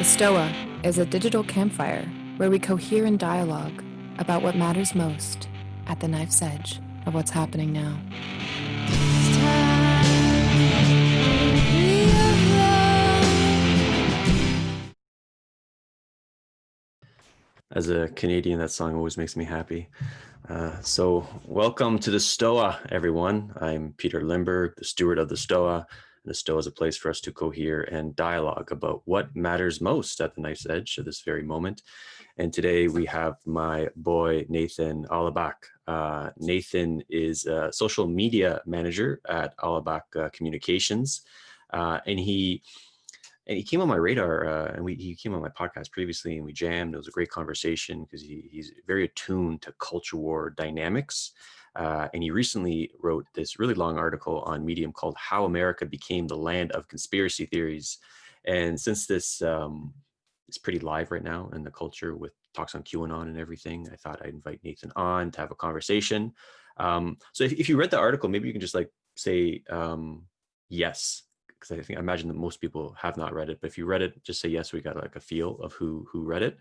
Stoa is a digital campfire where we cohere in dialogue about what matters most at the knife's edge of what's happening now. As a Canadian, that song always makes me happy. So welcome to the Stoa, everyone. I'm Peter Limberg, the steward of the Stoa. And the Stoa is a place for us to cohere and dialogue about what matters most at the knife's edge of this very moment. And today we have my boy, Nathan Allebach. Nathan is a social media manager at Allebach Communications. And he came on my radar, and he came on my podcast previously, and we jammed. It was a great conversation because he's very attuned to culture war dynamics. And he recently wrote this really long article on Medium called "How America Became the Land of Conspiracy Theories." And since this is pretty live right now in the culture with talks on QAnon and everything, I thought I'd invite Nathan on to have a conversation. So if you read the article, maybe you can just like say yes, because I imagine that most people have not read it. But if you read it, just say yes. We got like a feel of who read it.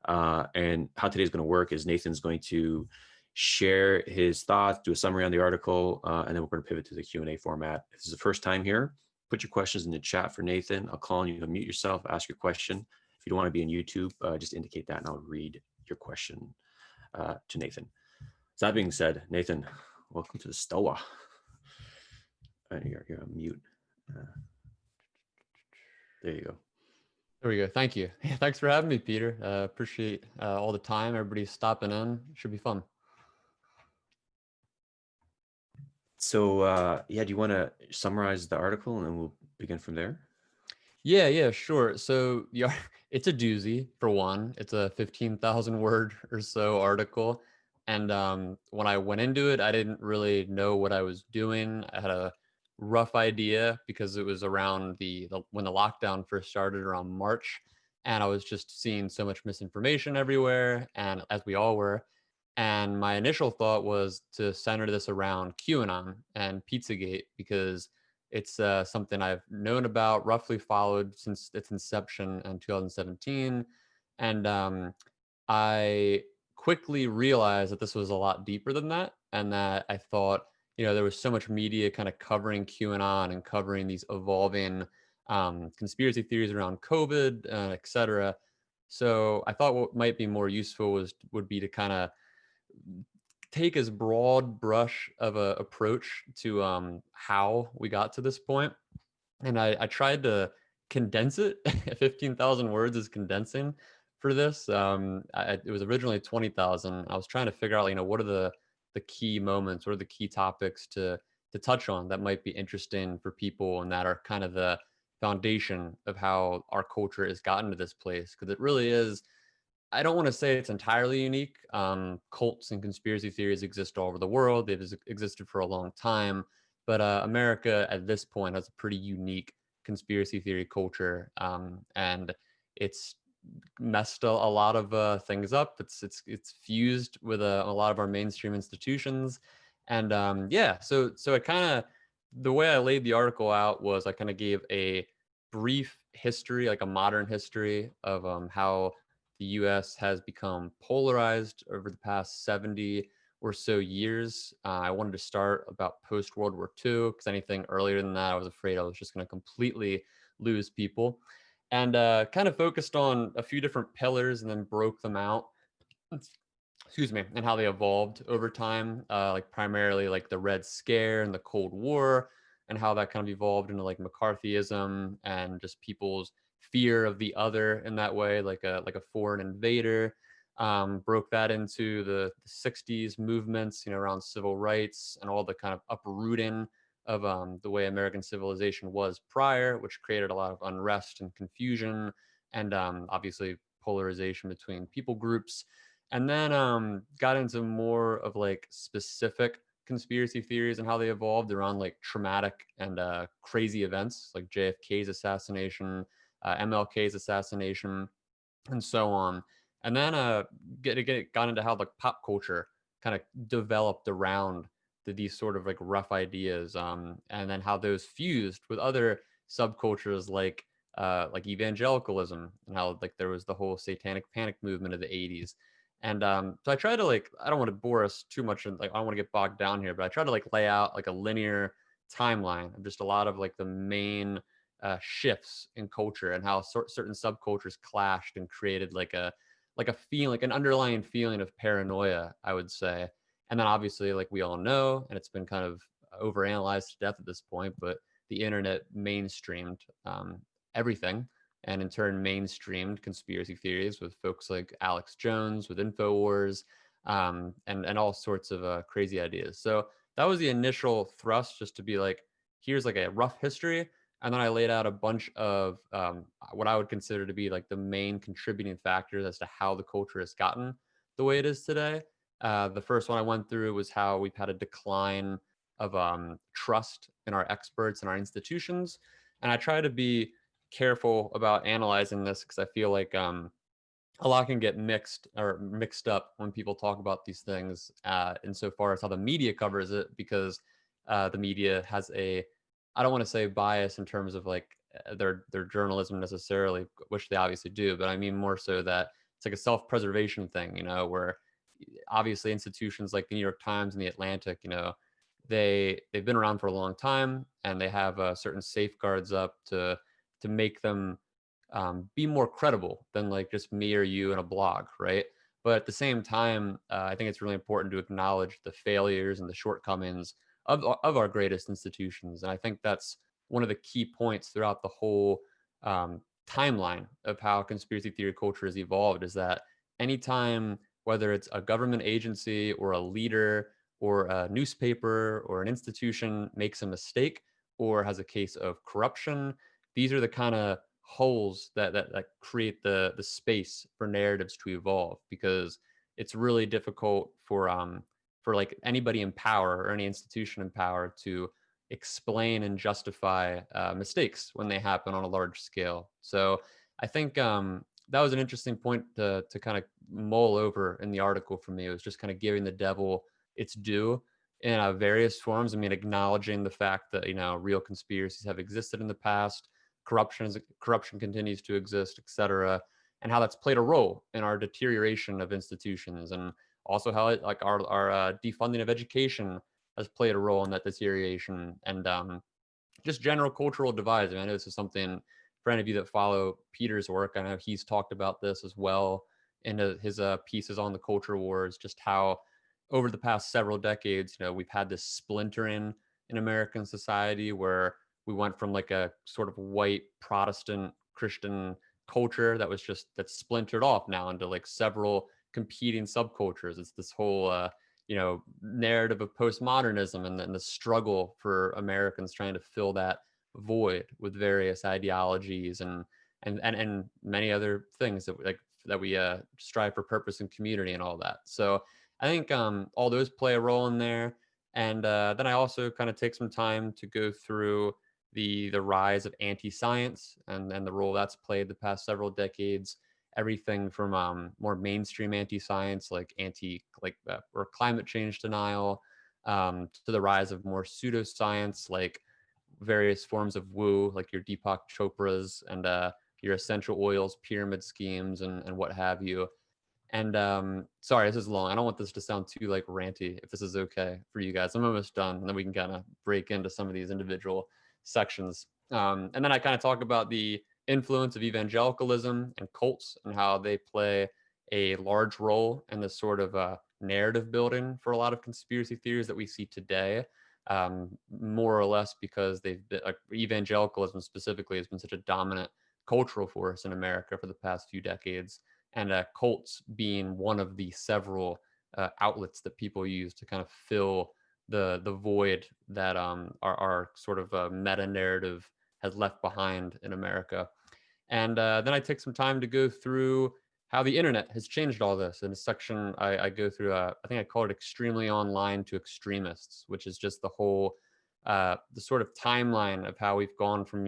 And how today's going to work is Nathan's going to share his thoughts, do a summary on the article, and then we're going to pivot to the Q&A format. If this is the first time here, put your questions in the chat for Nathan. I'll call on you to mute yourself, ask your question. If you don't want to be on YouTube, just indicate that and I'll read your question to Nathan. So that being said, Nathan, welcome to the Stoa. You're on mute. There you go. There we go. Thank you. Yeah, thanks for having me, Peter. Appreciate all the time. Everybody's stopping in. Should be fun. So yeah, do you want to summarize the article and then we'll begin from there? Yeah, sure. So yeah, it's a doozy for one. It's a 15,000 word or so article. And when I went into it, I didn't really know what I was doing. I had a rough idea because it was around when the lockdown first started around March. And I was just seeing so much misinformation everywhere, and as we all were. And my initial thought was to center this around QAnon and Pizzagate because it's something I've known about, roughly followed since its inception in 2017. And I quickly realized that this was a lot deeper than that. And that I thought, there was so much media kind of covering QAnon and covering these evolving conspiracy theories around COVID, et cetera. So I thought what might be more useful would be to kind of take as broad brush of a approach to how we got to this point. And I tried to condense it. 15,000 words is condensing for this. It was originally 20,000. I was trying to figure out, what are the key moments, what are the key topics to touch on that might be interesting for people and that are kind of the foundation of how our culture has gotten to this place. Because it really is, I don't want to say it's entirely unique. Cults and conspiracy theories exist all over the world. They've existed for a long time. But America at this point has a pretty unique conspiracy theory culture. And it's messed a lot of things up. It's fused with a lot of our mainstream institutions. And so it kind of, the way I laid the article out was I kind of gave a brief history, like a modern history of how the US has become polarized over the past 70 or so years. I wanted to start about post-World War II because anything earlier than that, I was afraid I was just going to completely lose people. And kind of focused on a few different pillars and then broke them out, excuse me, and how they evolved over time, like primarily like the Red Scare and the Cold War, and how that kind of evolved into like McCarthyism and just people's fear of the other in that way, like a foreign invader. Broke that into the 60s movements, around civil rights and all the kind of uprooting of the way American civilization was prior, which created a lot of unrest and confusion and obviously polarization between people groups. And then got into more of like specific conspiracy theories and how they evolved around like traumatic and crazy events like JFK's assassination, MLK's assassination, and so on. And then got into how like pop culture kind of developed around these sort of like rough ideas, and then how those fused with other subcultures like like evangelicalism, and how like there was the whole satanic panic movement of the 80s. And so I try to like, I don't want to bore us too much, and like I don't want to get bogged down here, but I try to like lay out like a linear timeline of just a lot of like the main shifts in culture, and how certain subcultures clashed and created like a feeling, like an underlying feeling of paranoia, I would say. And then obviously, like we all know, and it's been kind of overanalyzed to death at this point, but the internet mainstreamed everything, and in turn mainstreamed conspiracy theories with folks like Alex Jones with Infowars, and all sorts of crazy ideas. So that was the initial thrust, just to be like, here's like a rough history, and then I laid out a bunch of what I would consider to be like the main contributing factors as to how the culture has gotten the way it is today. The first one I went through was how we've had a decline of trust in our experts and our institutions, and I try to be careful about analyzing this because I feel like a lot can get mixed up when people talk about these things, insofar as how the media covers it, because the media has a, I don't want to say bias in terms of like their journalism necessarily, which they obviously do, but I mean more so that it's like a self-preservation thing, where obviously institutions like the New York Times and the Atlantic, they've been around for a long time, and they have certain safeguards up to make them be more credible than like just me or you in a blog, right? But at the same time, I think it's really important to acknowledge the failures and the shortcomings of our greatest institutions, and I think that's one of the key points throughout the whole timeline of how conspiracy theory culture has evolved. Is that anytime, whether it's a government agency or a leader or a newspaper or an institution makes a mistake or has a case of corruption, these are the kind of holes that create the space for narratives to evolve, because it's really difficult for like anybody in power or any institution in power to explain and justify mistakes when they happen on a large scale. So I think that was an interesting point to kind of mull over in the article for me. It was just kind of giving the devil its due in various forms. I mean, acknowledging the fact that real conspiracies have existed in the past, corruption continues to exist, etc., and how that's played a role in our deterioration of institutions, and also how it, like our defunding of education has played a role in that deterioration, and just general cultural divides. I mean, I know this is something for any of you that follow Peter's work. I know he's talked about this as well in his pieces on the culture wars, just how over the past several decades, we've had this splintering in American society where we went from like a sort of white Protestant Christian culture that was just that splintered off now into like several competing subcultures. It's this whole narrative of postmodernism, and then the struggle for Americans trying to fill that void with various ideologies and many other things that we strive for purpose and community and all that. So I think all those play a role in there. And then I also kind of take some time to go through the rise of anti-science and the role that's played the past several decades. Everything from more mainstream anti-science, like or climate change denial, to the rise of more pseudoscience, like various forms of woo, like your Deepak Chopras and your essential oils pyramid schemes and what have you. And sorry, this is long. I don't want this to sound too like ranty. If this is okay for you guys, I'm almost done, and then we can kind of break into some of these individual sections. And then I kind of talk about the influence of evangelicalism and cults and how they play a large role in this sort of narrative building for a lot of conspiracy theories that we see today. More or less because they've been, evangelicalism specifically has been such a dominant cultural force in America for the past few decades, and cults being one of the several outlets that people use to kind of fill the void that our sort of meta narrative has left behind in America. And then I take some time to go through how the internet has changed all this. In a section, I go through, I think I call it extremely online to extremists, which is just the whole, the sort of timeline of how we've gone from,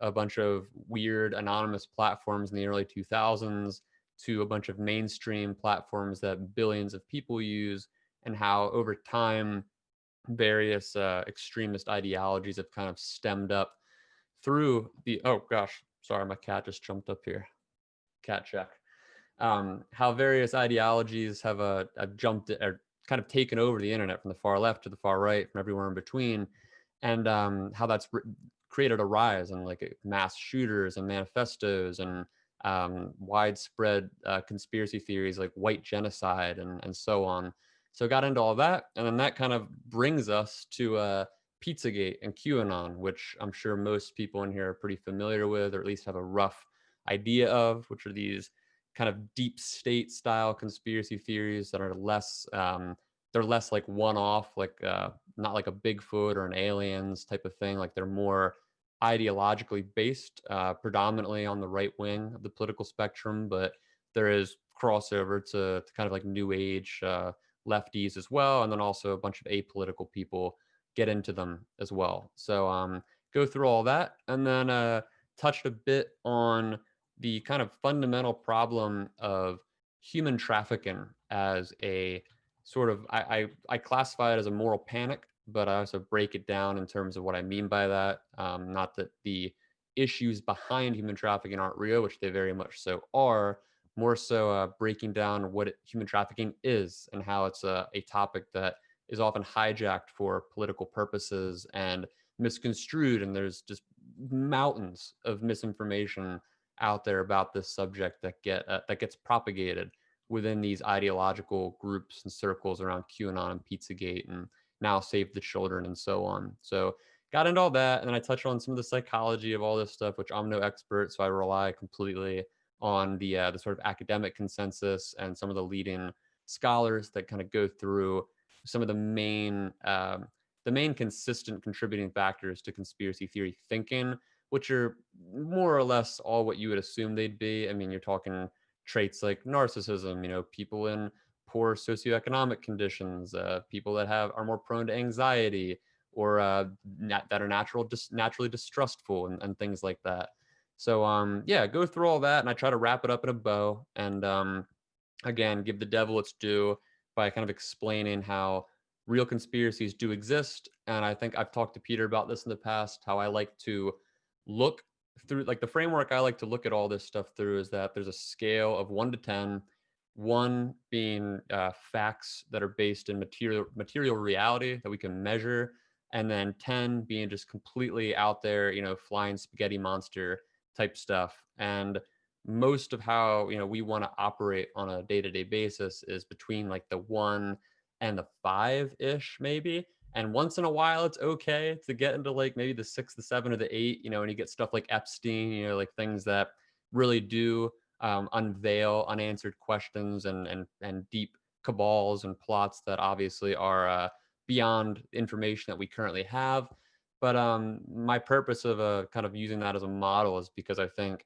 a bunch of weird anonymous platforms in the early 2000s to a bunch of mainstream platforms that billions of people use, and how over time various extremist ideologies have kind of stemmed up through the, oh gosh, sorry, my cat just jumped up here. Cat check. How various ideologies have jumped or kind of taken over the internet from the far left to the far right, from everywhere in between, and how that's created a rise in like mass shooters and manifestos and widespread conspiracy theories like white genocide and so on. So got into all that, and then that kind of brings us to Pizzagate and QAnon, which I'm sure most people in here are pretty familiar with, or at least have a rough idea of, which are these kind of deep state style conspiracy theories that are less they're less like one-off, like not like a Bigfoot or an aliens type of thing. Like they're more ideologically based, predominantly on the right wing of the political spectrum, but there is crossover to kind of like new age lefties as well, and then also a bunch of apolitical people get into them as well. So go through all that, and then touched a bit on the kind of fundamental problem of human trafficking as a sort of I classify it as a moral panic, but I also break it down in terms of what I mean by that. Not that the issues behind human trafficking aren't real, which they very much so are. More so breaking down what human trafficking is and how it's a topic that is often hijacked for political purposes and misconstrued. And there's just mountains of misinformation out there about this subject that gets propagated within these ideological groups and circles around QAnon and Pizzagate and now Save the Children and so on. So got into all that, and then I touched on some of the psychology of all this stuff, which I'm no expert, so I rely completely on the sort of academic consensus and some of the leading scholars that kind of go through some of the main consistent contributing factors to conspiracy theory thinking, which are more or less all what you would assume they'd be. I mean, you're talking traits like narcissism, people in poor socioeconomic conditions, people that are more prone to anxiety, or that are naturally distrustful and things like that. So yeah, go through all that, and I try to wrap it up in a bow, and again, give the devil its due by kind of explaining how real conspiracies do exist. And I think I've talked to Peter about this in the past, how I like to look through, like the framework I like to look at all this stuff through is that there's a scale of 1 to 10, 1 being facts that are based in material reality that we can measure, and then 10 being just completely out there, flying spaghetti monster type stuff. And most of how we want to operate on a day-to-day basis is between like the 1 and the 5-ish maybe. And once in a while it's okay to get into like maybe the 6, the 7, or the 8, and you get stuff like Epstein, like things that really do unveil unanswered questions and deep cabals and plots that obviously are beyond information that we currently have. But my purpose of kind of using that as a model is because I think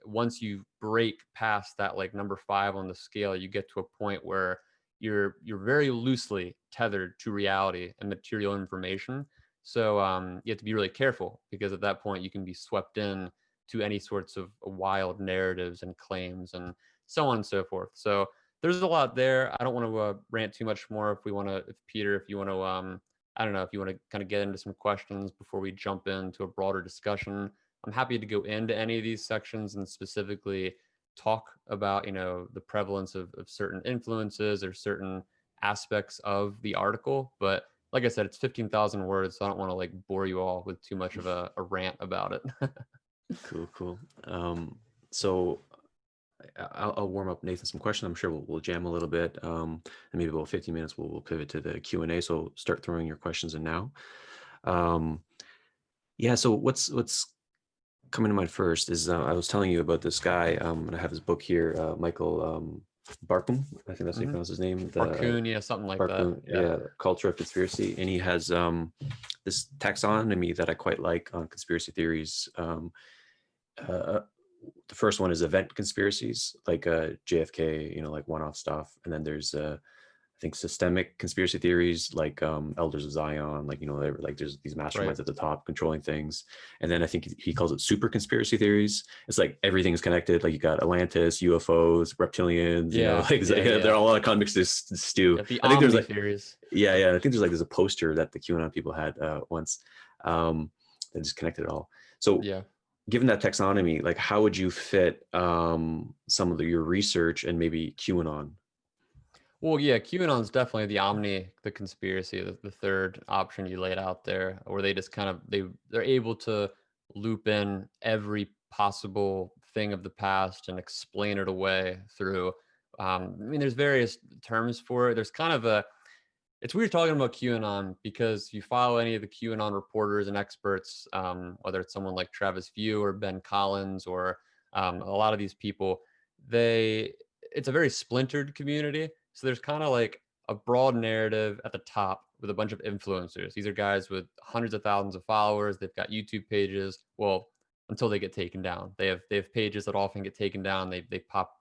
once you break past that like number 5 on the scale, you get to a point where you're very loosely tethered to reality and material information. So you have to be really careful, because at that point you can be swept in to any sorts of wild narratives and claims and so on and so forth. So there's a lot there. I don't want to rant too much more. If Peter, if you want to, I don't know, if you want to kind of get into some questions before we jump into a broader discussion, I'm happy to go into any of these sections and specifically talk about the prevalence of certain influences or certain aspects of the article. But like I said, it's 15,000 words, so I don't want to like bore you all with too much of a rant about it. Cool. So I'll warm up Nathan some questions. I'm sure we'll jam a little bit, and maybe about 15 minutes we'll pivot to the Q&A. So start throwing your questions in now. Yeah, so what's coming to mind first is I was telling you about this guy, and I have his book here, Michael Barkum, I think that's how you pronounce his name. Barkun, yeah, something like Barkum, that. yeah, Culture of Conspiracy, and he has this taxonomy that I quite like on conspiracy theories. The first one is event conspiracies, like JFK, like one-off stuff, and then there's I think systemic conspiracy theories, like Elders of Zion, like like there's these masterminds Right. at the top controlling things. And then I think he calls it super conspiracy theories. It's like everything's connected. Like you got Atlantis, UFOs, reptilians. They're all a kind of mixed stew. The I think there's like theories. yeah. I think there's a poster that the QAnon people had once that just connected it all. So yeah. given that taxonomy, like how would you fit some of your research and maybe QAnon? Well, yeah, QAnon's definitely the conspiracy, the third option you laid out there, where they just kind of they're able to loop in every possible thing of the past and explain it away through. I mean, there's various terms for it. There's kind of a It's weird talking about QAnon because you follow any of the QAnon reporters and experts, whether it's someone like Travis View or Ben Collins or a lot of these people, they it's a very splintered community. So there's kind of like a broad narrative at the top with a bunch of influencers. These are guys with hundreds of thousands of followers. They've got YouTube pages. Well, until they get taken down, they have pages that often get taken down. They pop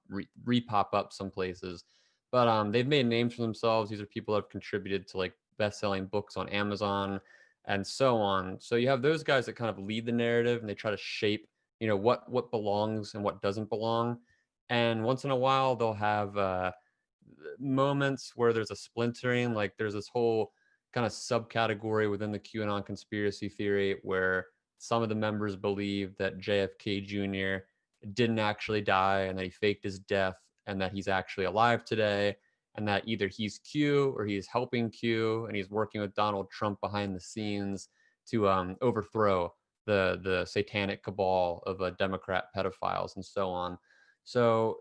up some places, but they've made names for themselves. These are people that have contributed to like best-selling books on Amazon and so on. So you have those guys that kind of lead the narrative and they try to shape, what belongs and what doesn't belong. And once in a while, they'll have moments where there's a splintering. Like there's this whole kind of subcategory within the QAnon conspiracy theory where some of the members believe that JFK Jr. didn't actually die and that he faked his death and that he's actually alive today and that either he's Q or he's helping Q and he's working with Donald Trump behind the scenes to overthrow the satanic cabal of Democrat pedophiles and so on. So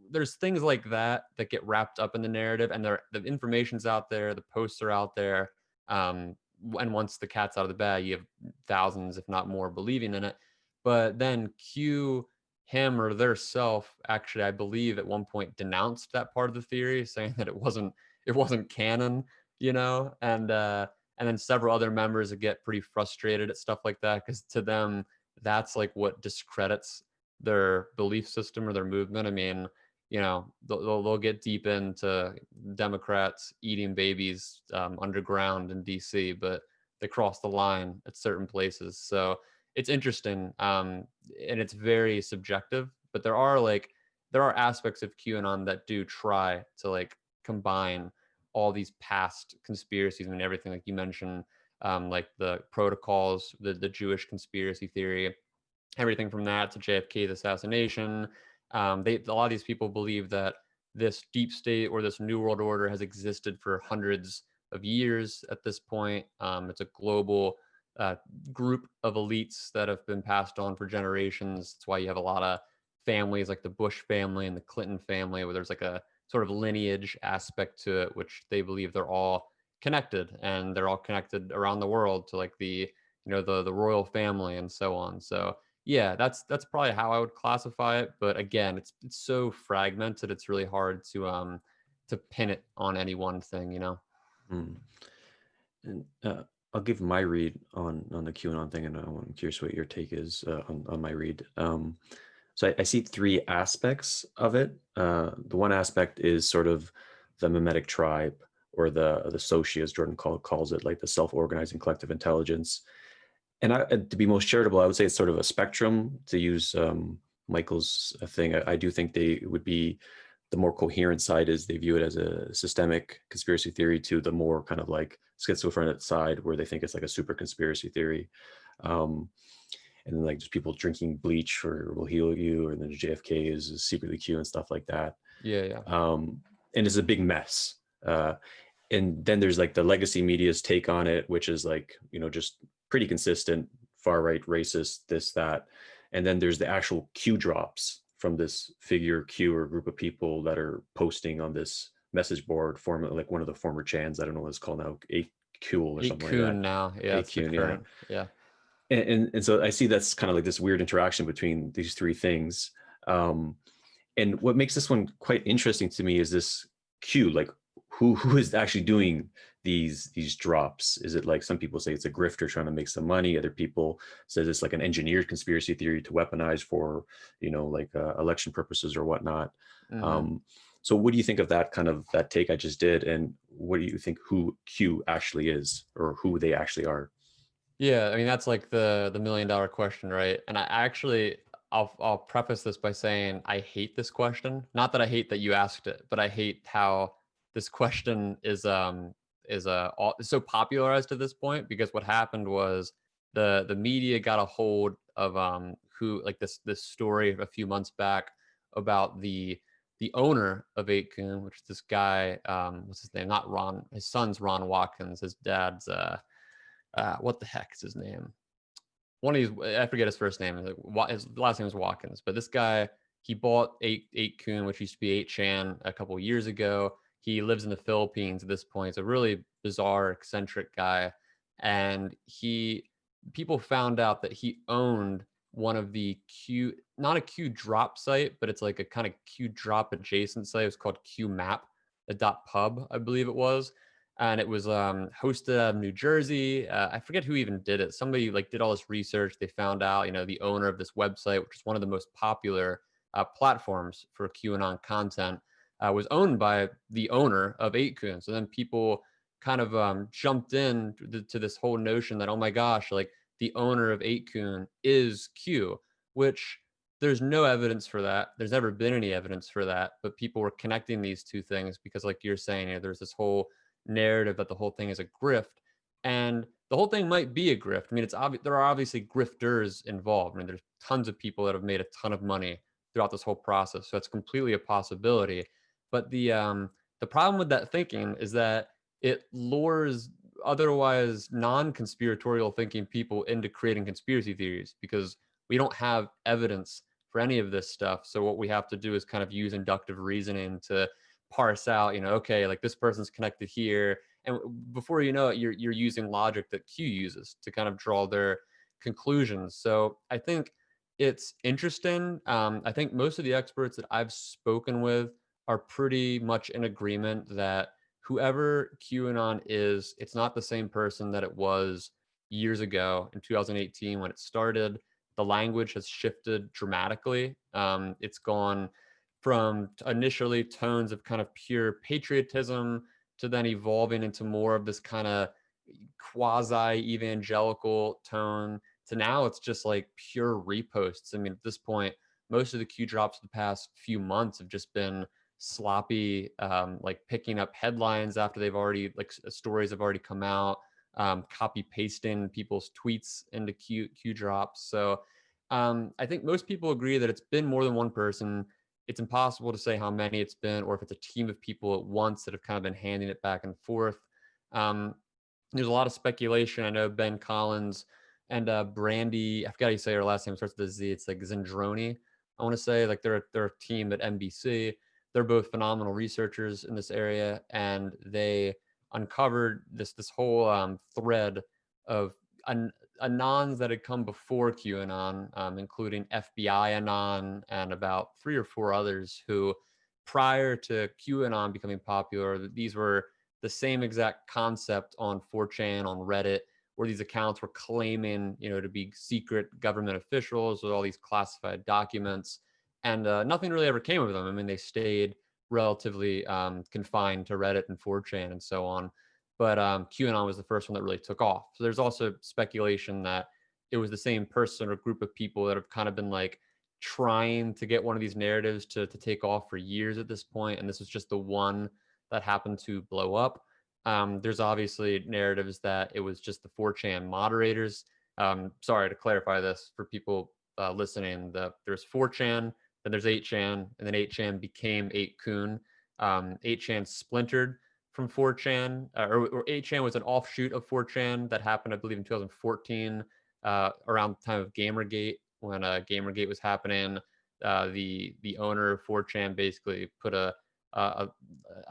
there's things like that that get wrapped up in the narrative, and the information's out there, the posts are out there. And once the cat's out of the bag, you have thousands, if not more, believing in it. But then Q, him or their self, actually, I believe at one point denounced that part of the theory, saying that it wasn't canon, and then several other members that get pretty frustrated at stuff like that because to them that's like what discredits their belief system or their movement. I mean, they'll get deep into Democrats eating babies underground in DC, but they cross the line at certain places. So it's interesting, and it's very subjective. But there are aspects of QAnon that do try to like combine all these past conspiracies. I mean, everything like you mentioned, like the protocols, the Jewish conspiracy theory, everything from that to JFK's assassination. A lot of these people believe that this deep state or this new world order has existed for hundreds of years at this point. It's a global uh, group of elites that have been passed on for generations. That's why you have a lot of families like the Bush family and the Clinton family, where there's like a sort of lineage aspect to it, which they believe they're all connected and they're all connected around the world to like the royal family and so on. So yeah, that's probably how I would classify it. But again, it's so fragmented, it's really hard to pin it on any one thing. Hmm. And I'll give my read on the QAnon thing, and I'm curious what your take is on my read. So I see three aspects of it. The one aspect is sort of the mimetic tribe, or the soci, as Jordan calls it, like the self-organizing collective intelligence. And to be most charitable, I would say it's sort of a spectrum, to use Michael's thing. I do think they would be, the more coherent side is they view it as a systemic conspiracy theory, to the more kind of like schizophrenic side where they think it's like a super conspiracy theory. Um, and then like just people drinking bleach or will heal you, or then JFK is secretly Q and stuff like that. Yeah, yeah. And it's a big mess. And then there's like the legacy media's take on it, which is like, just pretty consistent, far right, racist, this, that. And then there's the actual Q drops from this figure Q or group of people that are posting on this message board, like one of the former chans, I don't know what it's called now, AQ or something like Coon that. now. Yeah, it's the AQ, yeah. current. Yeah. And so I see that's kind of like this weird interaction between these three things. And what makes this one quite interesting to me is this Q, like who is actually doing these drops? Is it like, some people say it's a grifter trying to make some money, other people says it's like an engineered conspiracy theory to weaponize for like election purposes or whatnot. Hmm. So what do you think of that take I just did, and what do you think who Q actually is, or who they actually are? Yeah, I mean that's like the $1 million question, right? And I actually I'll preface this by saying I hate this question. Not that I hate that you asked it, but I hate how this question is so popularized at this point, because what happened was the media got a hold of who, like this story a few months back about the owner of 8kun, which is this guy, what's his name? Not Ron. His son's Ron Watkins. His dad's what the heck is his name? One of these, I forget his first name. His last name is Watkins. But this guy, he bought 8kun, which used to be 8chan, a couple years ago. He lives in the Philippines at this point. He's a really bizarre, eccentric guy, and people found out that he owned one of the not a Q drop site, but it's like a kind of Q drop adjacent site. It was called Q map, the .pub, I believe it was. And it was hosted out of New Jersey. I forget who even did it. Somebody like did all this research. They found out, the owner of this website, which is one of the most popular platforms for QAnon content, was owned by the owner of 8kun. So then people kind of jumped in to this whole notion that, oh my gosh, like the owner of 8kun is Q, which there's no evidence for that. There's never been any evidence for that. But people were connecting these two things because, like you're saying, there's this whole narrative that the whole thing is a grift, and the whole thing might be a grift. I mean, it's obvious there are obviously grifters involved. I mean, there's tons of people that have made a ton of money throughout this whole process, so it's completely a possibility. But the problem with that thinking is that it lures otherwise non-conspiratorial thinking people into creating conspiracy theories, because we don't have evidence for any of this stuff. So what we have to do is kind of use inductive reasoning to parse out, okay, like this person's connected here, and before you know it, you're using logic that Q uses to kind of draw their conclusions. So I think it's interesting. I think most of the experts that I've spoken with are pretty much in agreement that whoever QAnon is, it's not the same person that it was years ago in 2018 when it started. The language has shifted dramatically. It's gone from initially tones of kind of pure patriotism to then evolving into more of this kind of quasi evangelical tone to now it's just like pure reposts. I mean, at this point, most of the Q drops of the past few months have just been sloppy, like picking up headlines after they've already, like stories have already come out, copy pasting people's tweets into Q drops. So I think most people agree that it's been more than one person. It's impossible to say how many it's been, or if it's a team of people at once that have kind of been handing it back and forth. Um, there's a lot of speculation. I know Ben Collins and Brandy, I forgot how you say her last name, starts with a Z. It's like Zendroni, I want to say. Like they're a team at NBC. They're both phenomenal researchers in this area, and they uncovered this whole thread of anons that had come before QAnon, including FBI anon and about 3 or 4 others who, prior to QAnon becoming popular, these were the same exact concept on 4chan, on Reddit, where these accounts were claiming, to be secret government officials with all these classified documents, and nothing really ever came of them. I mean, they stayed relatively confined to Reddit and 4chan and so on. But QAnon was the first one that really took off. So there's also speculation that it was the same person or group of people that have kind of been like trying to get one of these narratives to take off for years at this point, and this was just the one that happened to blow up. There's obviously narratives that it was just the 4chan moderators. Sorry to clarify this for people listening. There's 4chan, then there's 8chan, and then 8chan became 8kun. 8chan splintered from 4chan, or 8chan was an offshoot of 4chan that happened, I believe, in 2014, around the time of Gamergate, when Gamergate was happening. The owner of 4chan basically put a I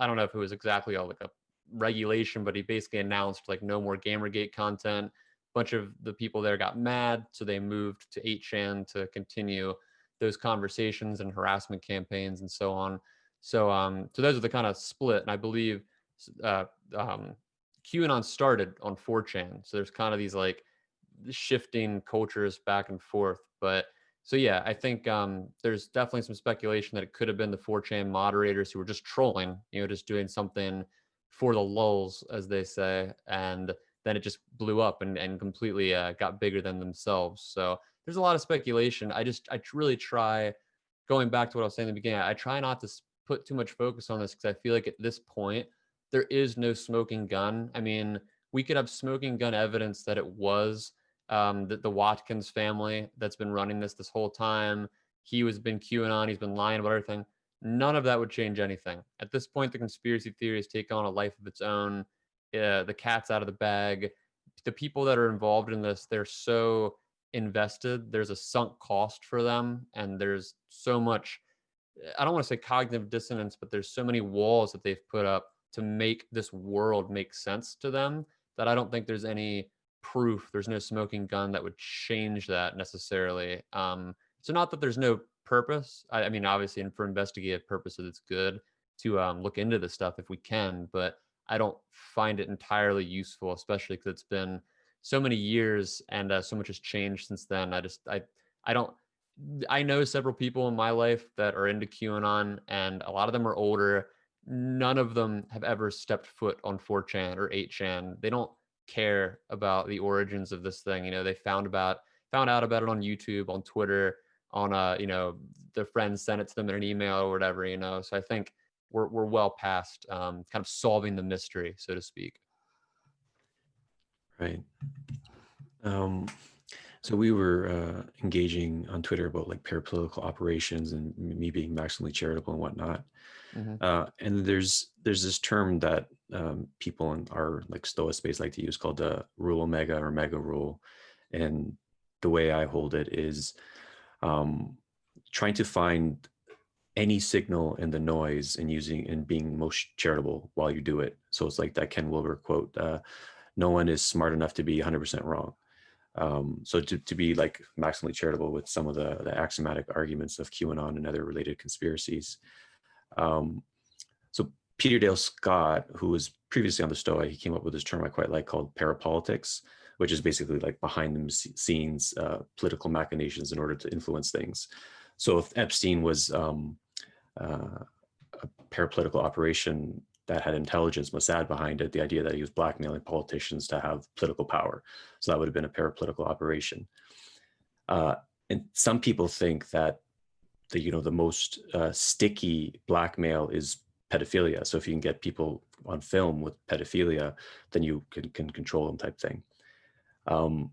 don't know if it was exactly like a regulation, but he basically announced like no more Gamergate content. A bunch of the people there got mad, so they moved to 8chan to continue those conversations and harassment campaigns and so on. So those are the kind of split, and I believe uh, um, QAnon started on 4chan. So there's kind of these like shifting cultures back and forth, but so yeah, I think there's definitely some speculation that it could have been the 4chan moderators who were just trolling, just doing something for the lulz, as they say, and then it just blew up and completely got bigger than themselves. So there's a lot of speculation. I really try, going back to what I was saying in the beginning, I try not to put too much focus on this because I feel like at this point there is no smoking gun. I mean, we could have smoking gun evidence that it was the Watkins family that's been running this whole time. He was been QAnon. He's been lying about everything. None of that would change anything. At this point, the conspiracy theories take on a life of its own. The cat's out of the bag. The people that are involved in this, they're so invested. There's a sunk cost for them, and there's so much, I don't want to say cognitive dissonance, but there's so many walls that they've put up to make this world make sense to them that I don't think there's any proof, there's no smoking gun that would change that necessarily. So not that there's no purpose. I mean, obviously, and for investigative purposes, it's good to look into this stuff if we can, but I don't find it entirely useful, especially because it's been so many years and so much has changed since then. I don't. I know several people in my life that are into QAnon, and a lot of them are older. None of them have ever stepped foot on 4chan or 8chan. They don't care about the origins of this thing. You know, they found out about it on YouTube, on Twitter, on their friends sent it to them in an email or whatever. You know, so I think we're well past kind of solving the mystery, so to speak. Right. So we were engaging on Twitter about like parapolitical operations and me being maximally charitable and whatnot. And there's this term that people in our like Stoa space like to use called the rule omega or mega rule. And the way I hold it is trying to find any signal in the noise and using and being most charitable while you do it. So it's like that Ken Wilber quote, no one is smart enough to be 100% wrong. So to be like maximally charitable with some of the axiomatic arguments of QAnon and other related conspiracies. So Peter Dale Scott, who was previously on the Stoa, he came up with this term I quite like called Parapolitics, which is basically like behind the scenes political machinations in order to influence things. So if Epstein was a parapolitical operation that had intelligence, Mossad behind it, the idea that he was blackmailing politicians to have political power. So that would have been a parapolitical operation. And some people think that the most sticky blackmail is pedophilia. So if you can get people on film with pedophilia, then you can control them type thing. And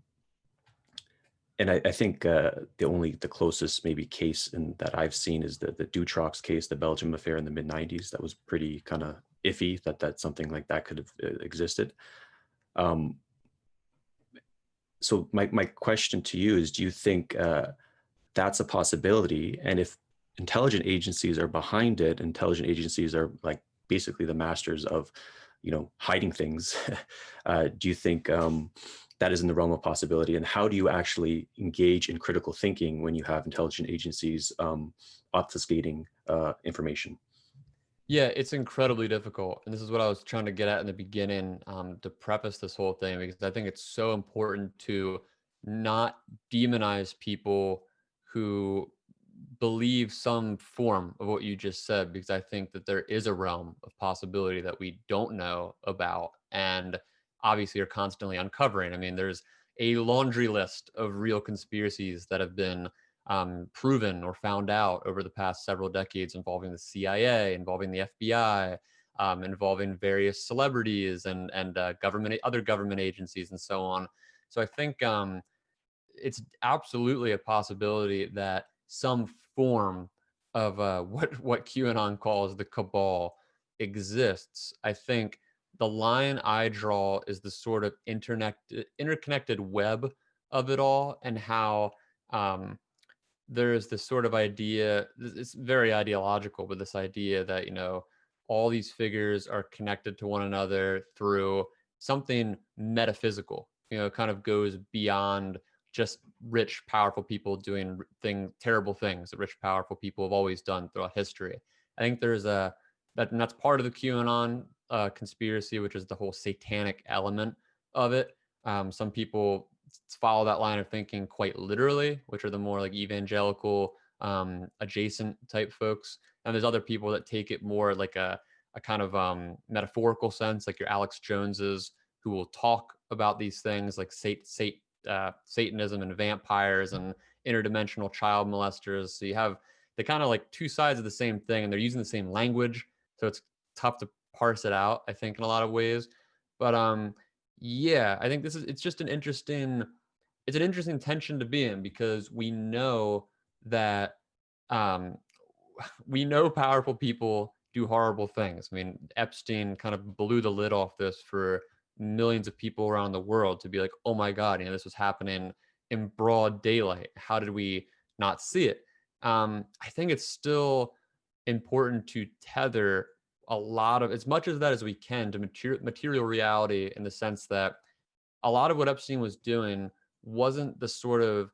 I think the closest maybe case that I've seen is the Dutrox case, the Belgium affair in the mid 90s. That was pretty kind of iffy that something like that could have existed. So my question to you is, do you think that's a possibility? And if intelligent agencies are behind it, intelligent agencies are like basically the masters of, hiding things. Do you think that is in the realm of possibility? And how do you actually engage in critical thinking when you have intelligent agencies obfuscating information? Yeah, it's incredibly difficult. And this is what I was trying to get at in the beginning to preface this whole thing, because I think it's so important to not demonize people who believe some form of what you just said, because I think that there is a realm of possibility that we don't know about and obviously are constantly uncovering. I mean, there's a laundry list of real conspiracies that have been proven or found out over the past several decades, involving the CIA, involving the FBI, involving various celebrities and other government agencies, and so on. So I think it's absolutely a possibility that some form of what QAnon calls the cabal exists. I think the line I draw is the sort of interconnected web of it all, and how there's this sort of idea, it's very ideological, but this idea that, all these figures are connected to one another through something metaphysical, kind of goes beyond just rich, powerful people doing terrible things that rich, powerful people have always done throughout history. I think there's and that's part of the QAnon conspiracy, which is the whole satanic element of it. Some people follow that line of thinking quite literally, which are the more like evangelical adjacent type folks. And there's other people that take it more like a kind of metaphorical sense, like your Alex Joneses, who will talk about these things like Satanism and vampires and interdimensional child molesters. So you have the kind of like two sides of the same thing, and they're using the same language. So it's tough to parse it out, I think, in a lot of ways. But yeah, I think it's just an interesting it's an interesting tension to be in, because we know that um, we know powerful people do horrible things. I mean, Epstein kind of blew the lid off this for millions of people around the world to be like, oh my God, this was happening in broad daylight. How did we not see it? I think it's still important to tether a lot of, as much of that as we can, to material reality, in the sense that a lot of what Epstein was doing wasn't the sort of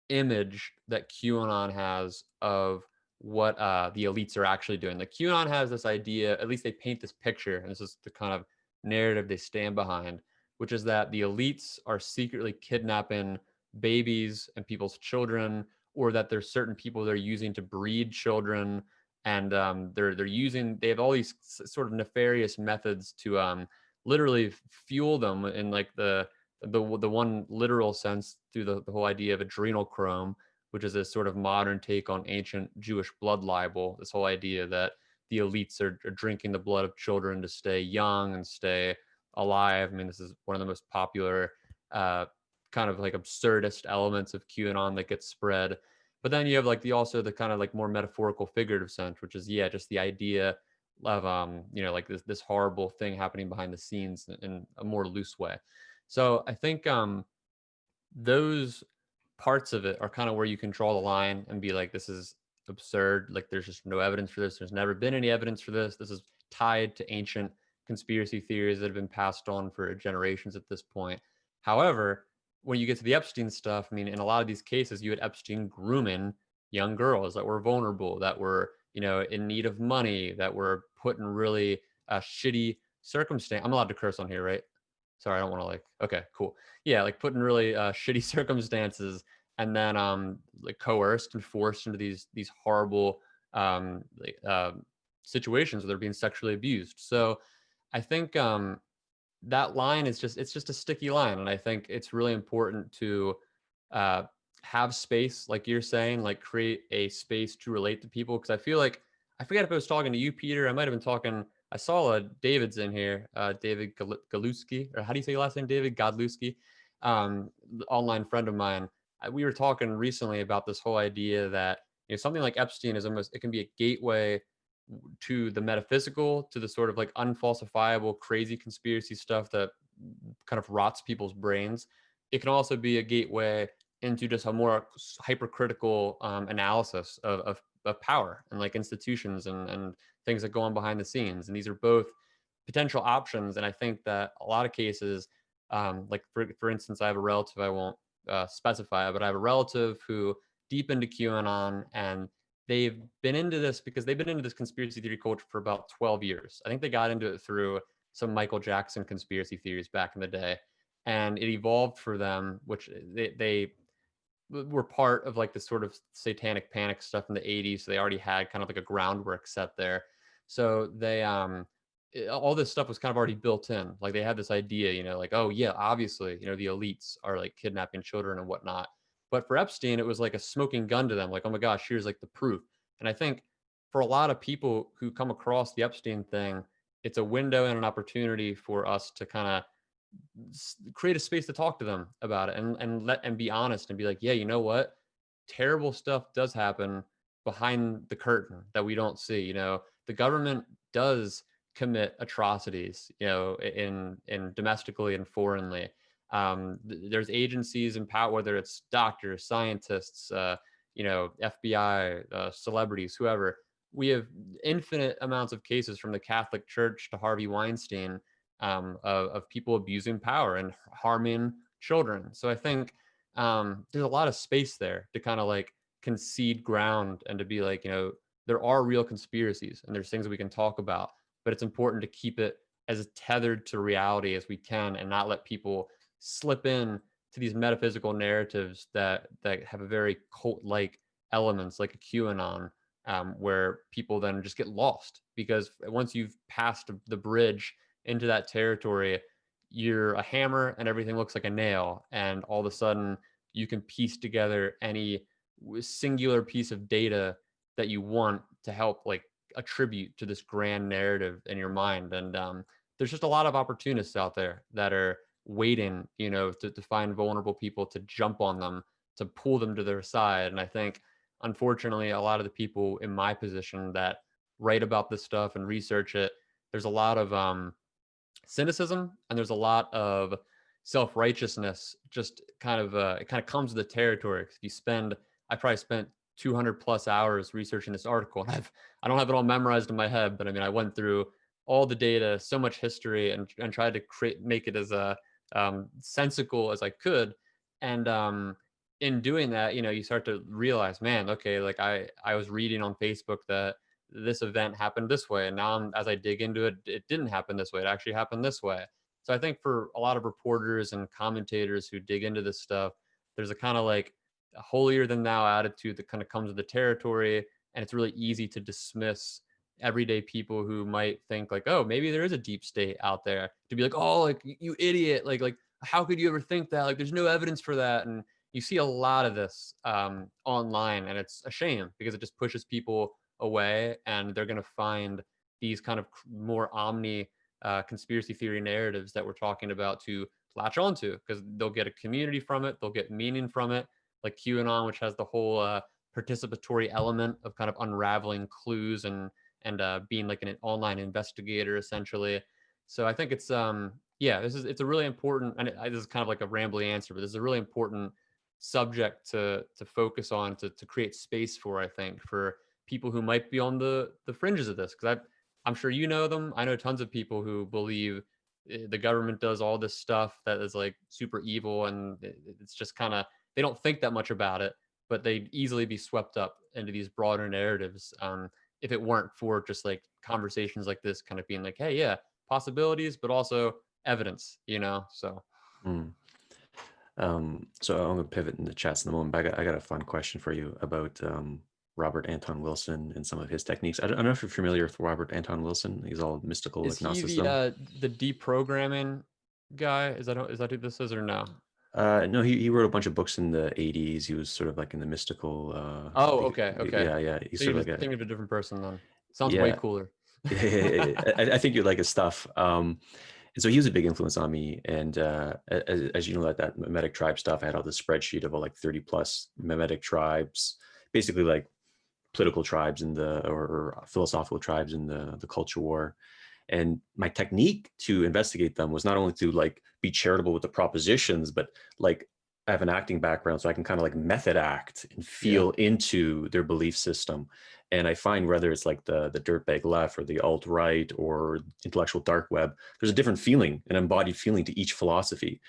image that QAnon has of what the elites are actually doing. Like, QAnon has this idea, at least they paint this picture, and this is the kind of narrative they stand behind, which is that the elites are secretly kidnapping babies and people's children, or that there's certain people they're using to breed children, and they have all these sort of nefarious methods to literally fuel them in like the one literal sense, through the whole idea of adrenochrome, which is a sort of modern take on ancient Jewish blood libel. This whole idea that the elites are drinking the blood of children to stay young and stay alive. I mean, this is one of the most popular uh, kind of like absurdist elements of QAnon that gets spread. But then you have like the kind of like more metaphorical, figurative sense, which is, yeah, just the idea of like this horrible thing happening behind the scenes in a more loose way. So I think those parts of it are kind of where you can draw the line and be like, this is absurd. Like, there's just no evidence for this. There's never been any evidence for this. This is tied to ancient conspiracy theories that have been passed on for generations at this point. However, when you get to the Epstein stuff, I mean, in a lot of these cases, you had Epstein grooming young girls that were vulnerable, that were, in need of money, that were put in really shitty circumstance. I'm allowed to curse on here, right? Sorry, I don't want to okay, cool. Yeah, like put in really shitty circumstances, and then like coerced and forced into these horrible like situations where they're being sexually abused. So I think that line is just, it's just a sticky line, and I think it's really important to uh, have space, like you're saying, like create a space to relate to people, because I feel like, I forget if I was talking to you, Peter. I might have been talking. I saw David's in here, David Galuski, or how do you say your last name, David Godlewski, online friend of mine. We were talking recently about this whole idea that, something like Epstein is almost, it can be a gateway to the metaphysical, to the sort of like unfalsifiable, crazy conspiracy stuff that kind of rots people's brains. It can also be a gateway into just a more hypercritical analysis of power and like institutions and things that go on behind the scenes. And these are both potential options. And I think that a lot of cases, like for instance, I have a relative, I won't specify, but I have a relative who deep into QAnon, and they've been into this because they've been into this conspiracy theory culture for about 12 years. I think they got into it through some Michael Jackson conspiracy theories back in the day. And it evolved for them, which they were part of like this sort of satanic panic stuff in the 80s. So they already had kind of like a groundwork set there. So they, all this stuff was kind of already built in. Like they had this idea, like, oh yeah, obviously, the elites are like kidnapping children and whatnot. But for Epstein, it was like a smoking gun to them. Like, oh my gosh, here's like the proof. And I think for a lot of people who come across the Epstein thing, it's a window and an opportunity for us to kind of create a space to talk to them about it, and be honest and be like, yeah, you know what? Terrible stuff does happen behind the curtain that we don't see. The government does commit atrocities, in domestically and foreignly. There's agencies and power, whether it's doctors, scientists, FBI, celebrities, whoever. We have infinite amounts of cases, from the Catholic Church to Harvey Weinstein, of people abusing power and harming children. So I think there's a lot of space there to kind of like concede ground, and to be like, there are real conspiracies and there's things that we can talk about, but it's important to keep it as tethered to reality as we can, and not let people slip in to these metaphysical narratives that have a very cult-like elements, like a QAnon, where people then just get lost, because once you've passed the bridge into that territory, you're a hammer and everything looks like a nail. And all of a sudden, you can piece together any singular piece of data that you want to help like attribute to this grand narrative in your mind. And there's just a lot of opportunists out there that are waiting, to find vulnerable people, to jump on them, to pull them to their side. And I think, unfortunately, a lot of the people in my position that write about this stuff and research it, there's a lot of cynicism, and there's a lot of self-righteousness. Just kind of it kind of comes with the territory. If you spend I probably spent 200 plus hours researching this article, and I don't have it all memorized in my head, but I mean, I went through all the data, so much history, and tried to make it as sensical as I could. And in doing that, you start to realize, man, okay, like I was reading on Facebook that this event happened this way, and now as I dig into it, it didn't happen this way. It actually happened this way. So I think for a lot of reporters and commentators who dig into this stuff, there's a kind of like a holier than thou attitude that kind of comes with the territory, and it's really easy to dismiss everyday people who might think like, oh, maybe there is a deep state out there, to be like, oh, like you idiot, like how could you ever think that? Like there's no evidence for that. And you see a lot of this online, and it's a shame because it just pushes people away, and they're going to find these kind of more omni conspiracy theory narratives that we're talking about to latch onto, because they'll get a community from it, they'll get meaning from it, like QAnon, which has the whole participatory element of kind of unraveling clues and being like an online investigator essentially. So I think it's yeah, it's a really important, and this is kind of like a rambly answer, but this is a really important subject to focus on, to create space for, I think, for people who might be on the fringes of this, because I'm sure you know them. I know tons of people who believe the government does all this stuff that is like super evil, and it's just kind of, they don't think that much about it, but they'd easily be swept up into these broader narratives if it weren't for just like conversations like this kind of being like, hey, yeah, possibilities, but also evidence. So Mm. So I'm gonna pivot in the chats in the moment, but I got a fun question for you about Robert Anton Wilson and some of his techniques. I don't know if you're familiar with Robert Anton Wilson. He's all mystical is he agnosticism. the deprogramming guy? Is that who this is, or no? No, he wrote a bunch of books in the 80s. He was sort of like in the mystical, Oh, okay, okay. yeah. He's So you're sort of just like a, thinking of a different person then. Sounds way yeah. cooler. I think you like his stuff. And so he was a big influence on me. And as you know, that mimetic tribe stuff, I had all this spreadsheet of all like 30 plus mimetic tribes, basically like political tribes in or philosophical tribes in the culture war. And my technique to investigate them was not only to like be charitable with the propositions, but like I have an acting background, so I can kind of like method act and Yeah. feel into their belief system. And I find whether it's like the dirtbag left or the alt right or intellectual dark web, there's a different feeling, an embodied feeling to each philosophy.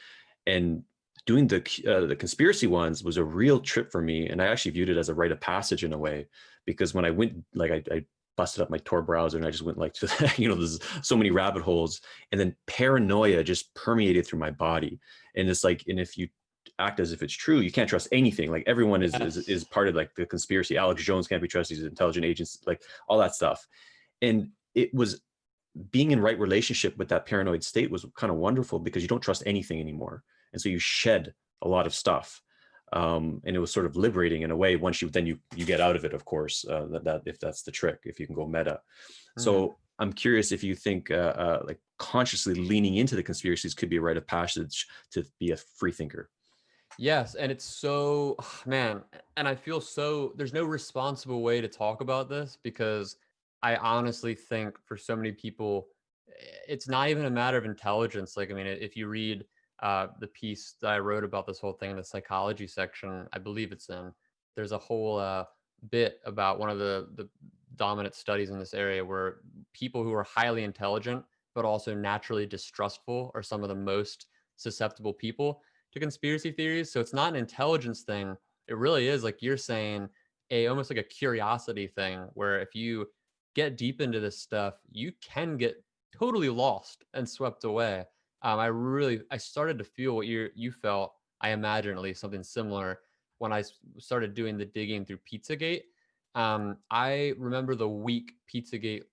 And doing the conspiracy ones was a real trip for me, and I actually viewed it as a rite of passage in a way, because when I went, like I busted up my Tor browser and I just went like to there's so many rabbit holes, and then paranoia just permeated through my body. And it's like, and if you act as if it's true, you can't trust anything. Like everyone is Yes. part of like the conspiracy. Alex Jones can't be trusted. He's intelligent agents, like all that stuff. And it was being in right relationship with that paranoid state was kind of wonderful, because you don't trust anything anymore, and so you shed a lot of stuff. And it was sort of liberating in a way once you get out of it, of course, that if that's the trick, if you can go meta. Mhm. So I'm curious if you think like consciously leaning into the conspiracies could be a rite of passage to be a free thinker. Yes, and it's so man, and I feel so there's no responsible way to talk about this, because I honestly think for so many people it's not even a matter of intelligence. Like, I mean, if you read the piece that I wrote about this whole thing in the psychology section, I believe it's in, there's a whole bit about one of the dominant studies in this area, where people who are highly intelligent but also naturally distrustful are some of the most susceptible people to conspiracy theories. So it's not an intelligence thing. It really is, like you're saying, a almost like a curiosity thing, where if you get deep into this stuff, you can get totally lost and swept away. I started to feel what you felt. I imagine at least something similar when started doing the digging through Pizzagate. I remember the week Pizzagate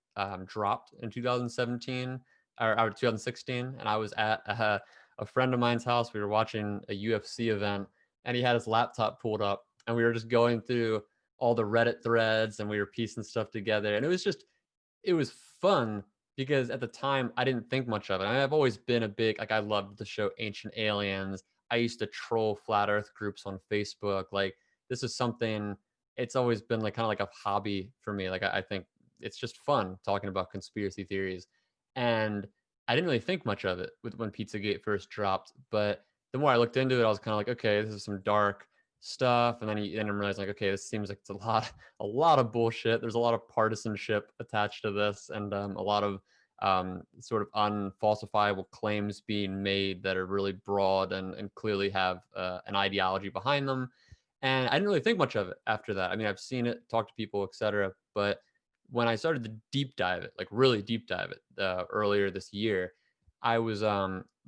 dropped in 2017 or 2016, and I was at a friend of mine's house. We were watching a UFC event, and he had his laptop pulled up, and we were just going through all the Reddit threads, and we were piecing stuff together. And it was fun, because at the time I didn't think much of it. I mean, I've always been a big, like, I loved the show Ancient Aliens. I used to troll flat Earth groups on Facebook. Like, this is something. It's always been like kind of like a hobby for me. Like, I think it's just fun talking about conspiracy theories, and I didn't really think much of it with when Pizzagate first dropped. But the more I looked into it, I was kind of like, okay, this is some dark stuff. And then I'm realizing, like, okay, this seems like it's a lot of bullshit. There's a lot of partisanship attached to this, and a lot of sort of unfalsifiable claims being made that are really broad and clearly have an ideology behind them. And I didn't really think much of it after that. I mean, I've seen it, talked to people, etc. But when I started to deep dive it, like really deep dive it earlier this year, I was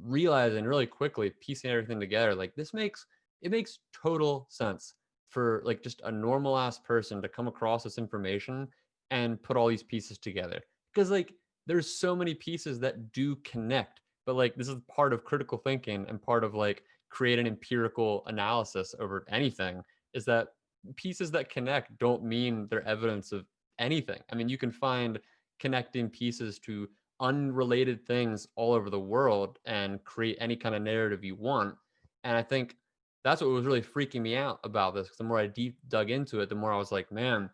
realizing really quickly, piecing everything together, like it makes total sense for like just a normal ass person to come across this information and put all these pieces together. Because like there's so many pieces that do connect, but like this is part of critical thinking and part of like create an empirical analysis over anything, is that pieces that connect don't mean they're evidence of anything. I mean, you can find connecting pieces to unrelated things all over the world and create any kind of narrative you want. And I think that's what was really freaking me out about this. 'Cause the more I deep dug into it, the more I was like, man,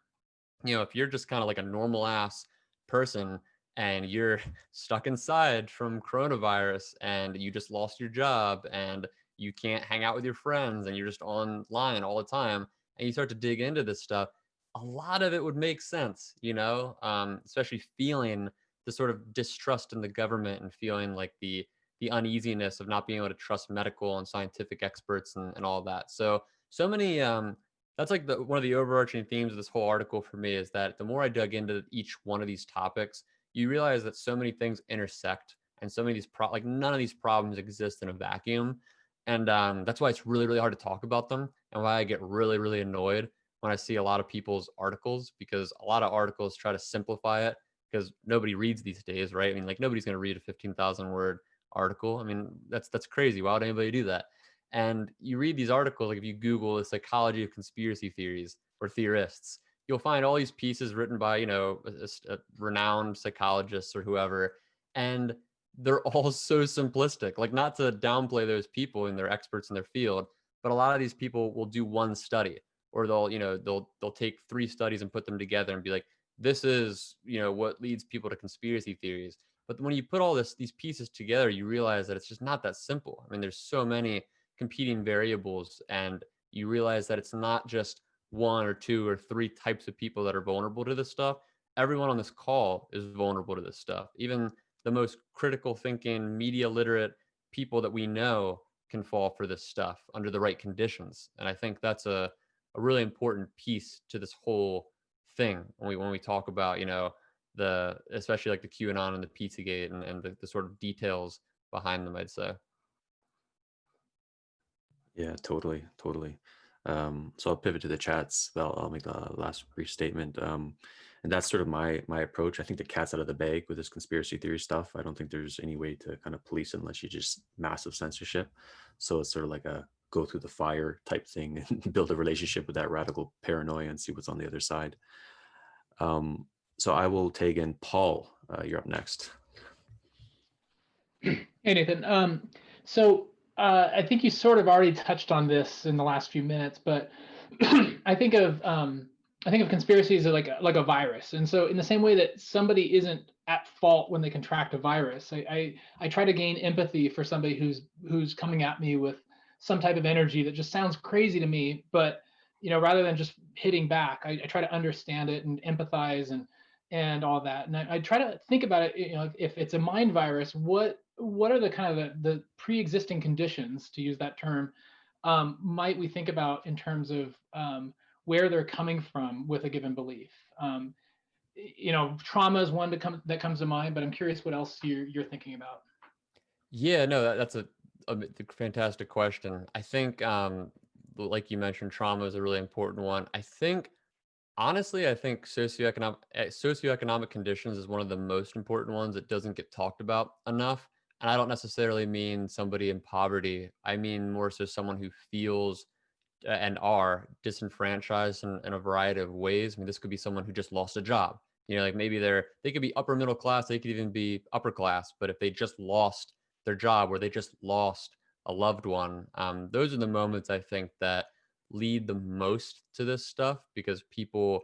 if you're just kind of like a normal ass person and you're stuck inside from coronavirus and you just lost your job and you can't hang out with your friends and you're just online all the time and you start to dig into this stuff, a lot of it would make sense, especially feeling the sort of distrust in the government and feeling like the uneasiness of not being able to trust medical and scientific experts and all that. So many that's like one of the overarching themes of this whole article for me, is that the more I dug into each one of these topics, you realize that so many things intersect, and so many of these like none of these problems exist in a vacuum, and that's why it's really really hard to talk about them, and why I get really really annoyed when I see a lot of people's articles, because a lot of articles try to simplify it, because nobody reads these days, right? I mean, like nobody's going to read a 15,000 word article. I mean, that's crazy. Why would anybody do that? And you read these articles, like if you Google the psychology of conspiracy theories or theorists, you'll find all these pieces written by, a renowned psychologists or whoever. And they're all so simplistic, like not to downplay those people and they're experts in their field, but a lot of these people will do one study, or they'll take three studies and put them together and be like, this is, what leads people to conspiracy theories. But when you put all these pieces together, you realize that it's just not that simple. I mean, there's so many competing variables, and you realize that it's not just one or two or three types of people that are vulnerable to this stuff. Everyone on this call is vulnerable to this stuff. Even the most critical thinking, media literate people that we know can fall for this stuff under the right conditions. And I think that's a really important piece to this whole thing when we talk about, the especially like the QAnon and the Pizzagate and the sort of details behind them, I'd say. Yeah, totally, totally. So I'll pivot to the chats. I'll make a last brief statement. And that's sort of my approach. I think the cat's out of the bag with this conspiracy theory stuff. I don't think there's any way to kind of police it unless you just massive censorship. So it's sort of like a go through the fire type thing and build a relationship with that radical paranoia and see what's on the other side. Um, so I will take in Paul. You're up next. Hey, Nathan. I think you sort of already touched on this in the last few minutes, but I think of conspiracies as like a virus. And so in the same way that somebody isn't at fault when they contract a virus, I try to gain empathy for somebody who's coming at me with some type of energy that just sounds crazy to me, but rather than just hitting back, I try to understand it and empathize and all that. And I try to think about it, if it's a mind virus, what are the kind of the pre-existing conditions, to use that term, might we think about in terms of where they're coming from with a given belief? Trauma is one that comes to mind, but I'm curious what else you're thinking about. Yeah, no, that's a fantastic question. I think, like you mentioned, trauma is a really important one. I think, honestly, I think socioeconomic conditions is one of the most important ones that doesn't get talked about enough. And I don't necessarily mean somebody in poverty. I mean more so someone who feels and are disenfranchised in a variety of ways. I mean, this could be someone who just lost a job Like maybe they could be upper middle class, they could even be upper class, but if they just lost their job or they just lost a loved one, those are the moments I think that lead the most to this stuff, because people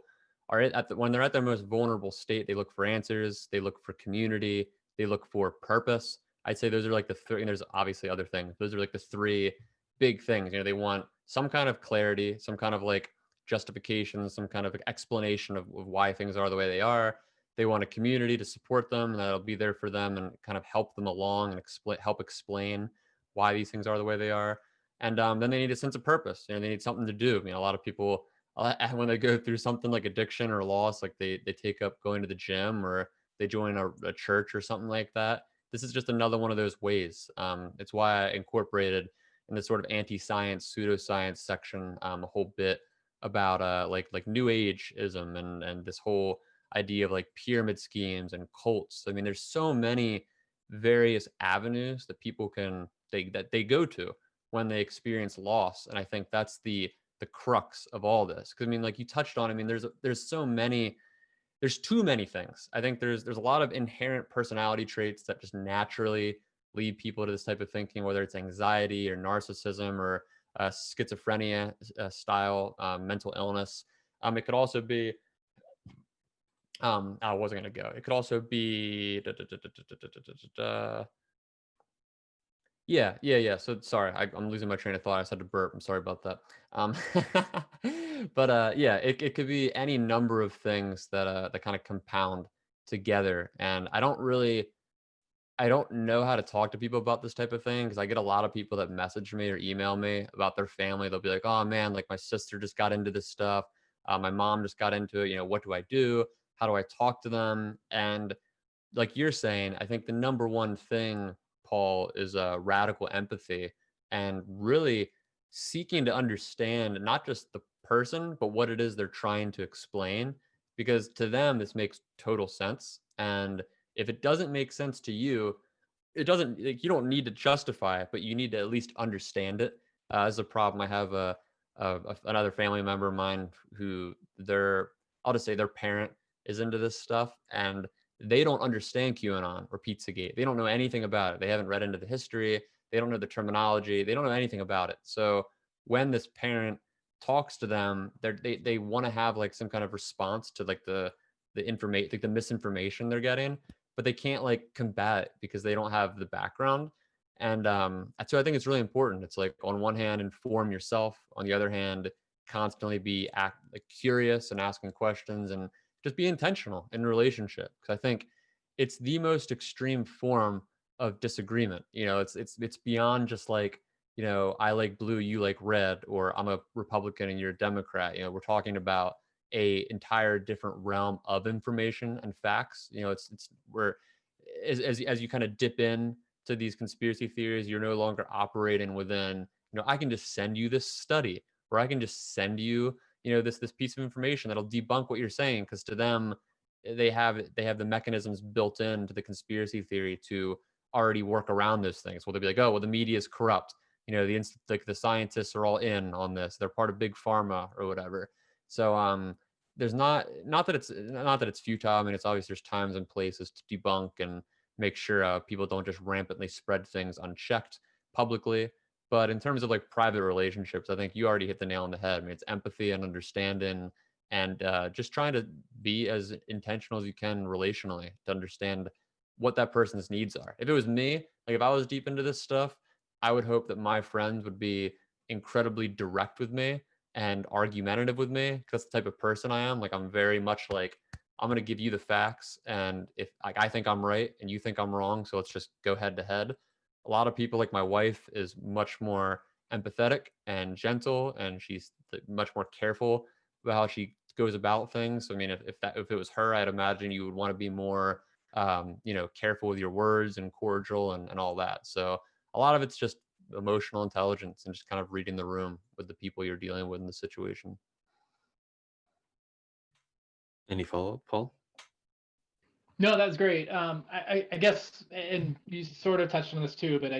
are when they're at their most vulnerable state, they look for answers, they look for community, they look for purpose. I'd say those are like the three, and there's obviously other things. Those are like the three big things. They want some kind of clarity, some kind of like justification, some kind of explanation of why things are the way they are. They want a community to support them and that'll be there for them and kind of help them along and help explain why these things are the way they are. And then they need a sense of purpose. They need something to do. A lot of people, when they go through something like addiction or loss, like they take up going to the gym or they join a church or something like that. This is just another one of those ways. It's why I incorporated in the sort of anti-science, pseudoscience section a whole bit about like new ageism and this whole idea of like pyramid schemes and cults. There's so many various avenues that people that they go to when they experience loss, and I think that's the crux of all this. Because like you touched on, there's so many, there's too many things. I think there's a lot of inherent personality traits that just naturally lead people to this type of thinking, whether it's anxiety or narcissism or schizophrenia style mental illness. It could also be I wasn't gonna go. It could also be yeah. So sorry, I'm losing my train of thought. I just had to burp. I'm sorry about that. Um, but yeah, it could be any number of things that kind of compound together. And I don't know how to talk to people about this type of thing because I get a lot of people that message me or email me about their family. They'll be like, "Oh man, like my sister just got into this stuff. My mom just got into it. What do I do? How do I talk to them?" And like you're saying, I think the number one thing, Paul, is radical empathy and really seeking to understand not just the person, but what it is they're trying to explain. Because to them, this makes total sense. And if it doesn't make sense to you, it doesn't, like, you don't need to justify it, but you need to at least understand it. As a problem, I have another family member of mine who I'll just say their parent is into this stuff and they don't understand QAnon or Pizzagate. They don't know anything about it. They haven't read into the history. They don't know the terminology. They don't know anything about it. So when this parent talks to them, they want to have like some kind of response to like the information, like the misinformation they're getting, but they can't like combat it because they don't have the background. And so I think it's really important. It's like on one hand, inform yourself. On the other hand, constantly be like curious and asking questions and just be intentional in relationship. Because I think it's the most extreme form of disagreement. It's beyond just like, I like blue, you like red, or I'm a Republican and you're a Democrat. We're talking about a entire different realm of information and facts. It's where as you kind of dip in to these conspiracy theories, you're no longer operating within, I can just send you this study, or I can just send you, this piece of information that'll debunk what you're saying. Because to them, they have the mechanisms built into the conspiracy theory to already work around those things. Well, they'll be like, oh, well, the media is corrupt. The scientists are all in on this. They're part of big pharma or whatever. So there's not that it's futile. It's obvious there's times and places to debunk and make sure people don't just rampantly spread things unchecked publicly. But in terms of like private relationships, I think you already hit the nail on the head. It's empathy and understanding, and just trying to be as intentional as you can relationally to understand what that person's needs are. If it was me, like if I was deep into this stuff, I would hope that my friends would be incredibly direct with me and argumentative with me. That's the type of person I am. Like I'm very much like, I'm gonna give you the facts, and if like I think I'm right and you think I'm wrong, so let's just go head to head. A lot of people, like my wife, is much more empathetic and gentle, and she's much more careful about how she goes about things. If it was her, I'd imagine you would want to be more careful with your words and cordial and all that. So a lot of it's just emotional intelligence and just kind of reading the room with the people you're dealing with in the situation. Any follow-up, Paul? No, that's great. I guess, and you sort of touched on this too, but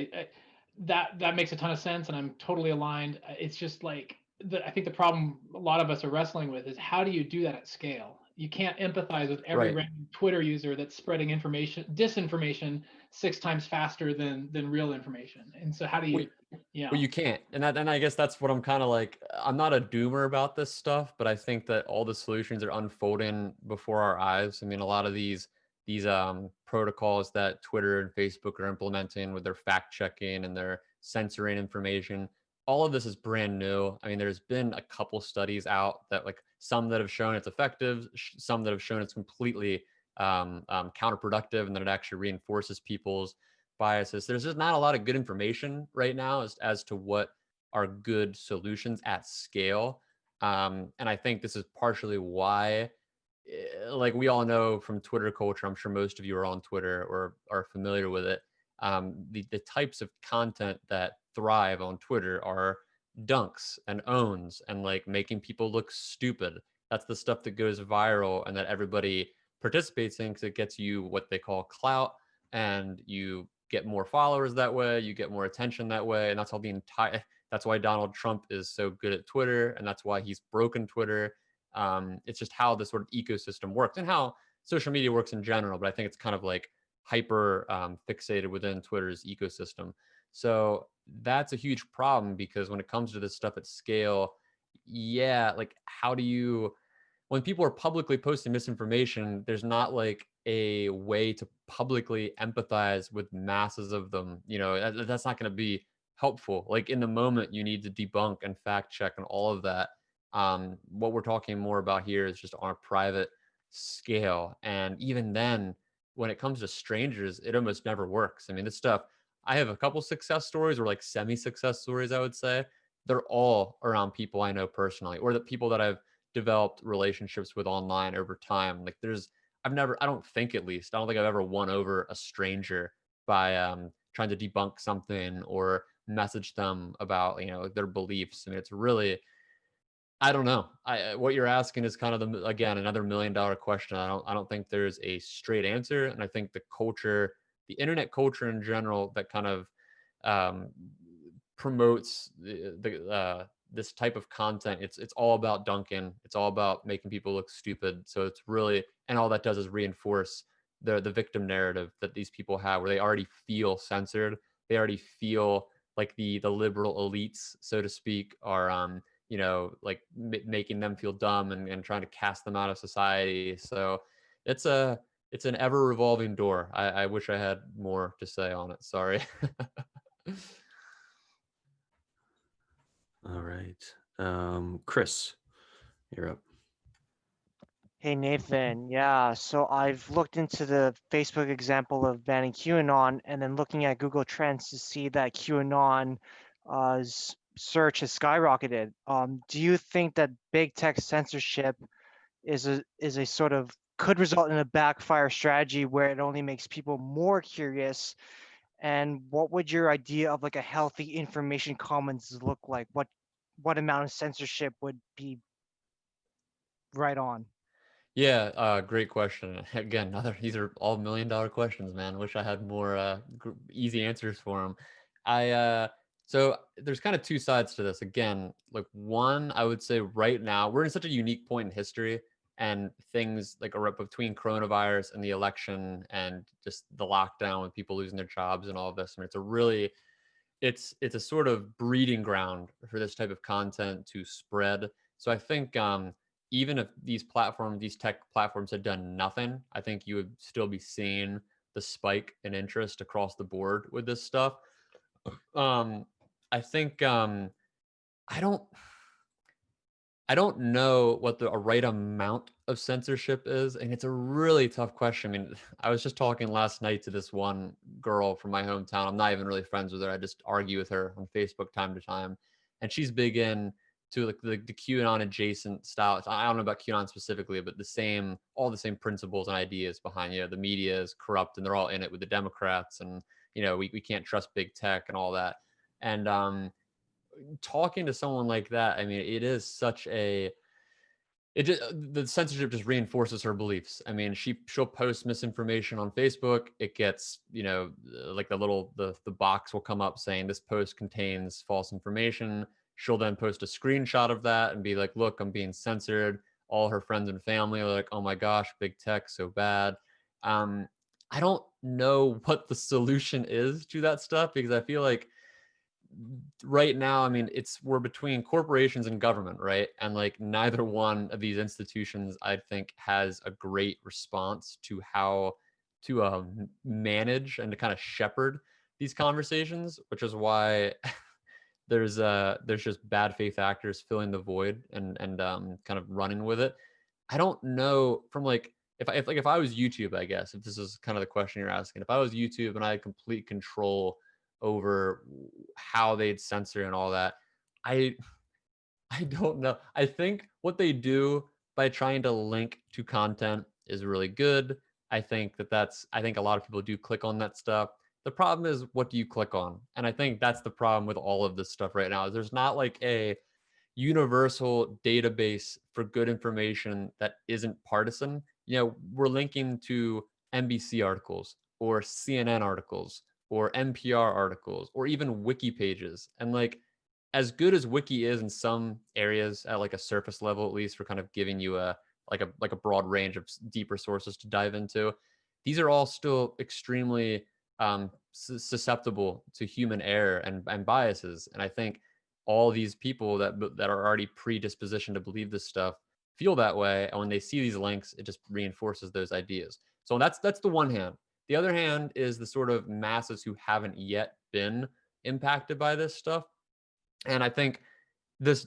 that makes a ton of sense, and I'm totally aligned. It's just like I think the problem a lot of us are wrestling with is how do you do that at scale? You can't empathize with every random Twitter user that's spreading disinformation 6 times faster than real information. And so how do you, Well, you can't. And I guess that's what I'm kind of like, I'm not a doomer about this stuff, but I think that all the solutions are unfolding before our eyes. I mean, a lot of these protocols that Twitter and Facebook are implementing with their fact checking and their censoring information, all of this is brand new. I mean, there's been a couple studies out that, like, some that have shown it's effective, some that have shown it's completely counterproductive, and that it actually reinforces people's biases. There's just not a lot of good information right now as to what are good solutions at scale. And I think this is partially why, like, we all know from Twitter culture, I'm sure most of you are on Twitter or are familiar with it. The types of content that thrive on Twitter are dunks and owns and, like, making people look stupid. That's the stuff that goes viral and that everybody participates in because it gets you what they call clout, and you get more followers that way, you get more attention that way, and that's why Donald Trump is so good at Twitter, and that's why he's broken Twitter. It's just how the sort of ecosystem works and how social media works in general, but I think it's kind of like hyper fixated within Twitter's ecosystem. So that's a huge problem, because when it comes to this stuff at scale, yeah, like, how do you, when people are publicly posting misinformation, there's not like a way to publicly empathize with masses of them. That's not going to be helpful. Like, in the moment, you need to debunk and fact check and all of that. What we're talking more about here is just on a private scale. And even then, when it comes to strangers, it almost never works. I mean, this stuff, I have a couple success stories, or like semi-success stories, I would say. They're all around people I know personally, or the people that I've developed relationships with online over time. Like, I don't think, at least, I don't think I've ever won over a stranger by trying to debunk something or message them about, their beliefs. I mean, it's really, I don't know. What you're asking is kind of again, another $1 million question. I don't think there's a straight answer. And I think the internet culture in general, that kind of um, promotes this type of content. It's all about dunking. It's all about making people look stupid. So it's really, and all that does is reinforce the victim narrative that these people have, where they already feel censored. They already feel like the liberal elites, so to speak, are like making them feel dumb and trying to cast them out of society. So it's an ever revolving door. I wish I had more to say on it. Sorry. All right. Chris, you're up. Hey Nathan, yeah, so I've looked into the Facebook example of banning QAnon, and then looking at Google Trends to see that QAnon search has skyrocketed. Do you think that big tech censorship is a sort of, could result in a backfire strategy where it only makes people more curious? And what would your idea of like a healthy information commons look like? What amount of censorship would be right on? Yeah, great question. Again, these are all $1 million questions, man. Wish I had more easy answers for them. So there's kind of two sides to this. Again, like, one, I would say right now we're in such a unique point in history, and things like are between coronavirus and the election and just the lockdown with people losing their jobs and all of this. I mean, it's a sort of breeding ground for this type of content to spread. So I think even if these tech platforms had done nothing, I think you would still be seeing the spike in interest across the board with this stuff. I think I don't I don't know what a right amount of censorship is, and it's a really tough question. I mean, I was just talking last night to this one girl from my hometown. I'm not even really friends with her. I just argue with her on Facebook time to time, and she's big in to like the QAnon adjacent style. I don't know about QAnon specifically, but all the same principles and ideas behind. The media is corrupt, and they're all in it with the Democrats, and we can't trust big tech and all that. And talking to someone like that, I mean, the censorship just reinforces her beliefs. I mean, she'll post misinformation on Facebook. It gets, like the box will come up saying this post contains false information. She'll then post a screenshot of that and be like, look, I'm being censored. all her friends and family are like, oh my gosh, big tech, so bad. I don't know what the solution is to that stuff, because I feel like right now, I mean, we're between corporations and government, right? And like neither one of these institutions, I think, has a great response to how to manage and to kind of shepherd these conversations, which is why there's just bad faith actors filling the void and kind of running with it. I don't know from like if I was YouTube, I guess, if this is kind of the question you're asking, if I was YouTube and I had complete control over how they'd censor and all that, I I don't know. I think what they do by trying to link to content is really good. I think a lot of people do click on that stuff. The problem is, what do you click on? And I think that's the problem with all of this stuff right now. Is there's not like a universal database for good information that isn't partisan. We're linking to NBC articles or CNN articles or NPR articles or even wiki pages. And like, as good as wiki is in some areas at like a surface level, at least, for kind of giving you a broad range of deeper sources to dive into, these are all still extremely susceptible to human error and biases. And I think all these people that are already predispositioned to believe this stuff feel that way, and when they see these links, it just reinforces those ideas. So that's the one hand. The other hand is the sort of masses who haven't yet been impacted by this stuff, and I think this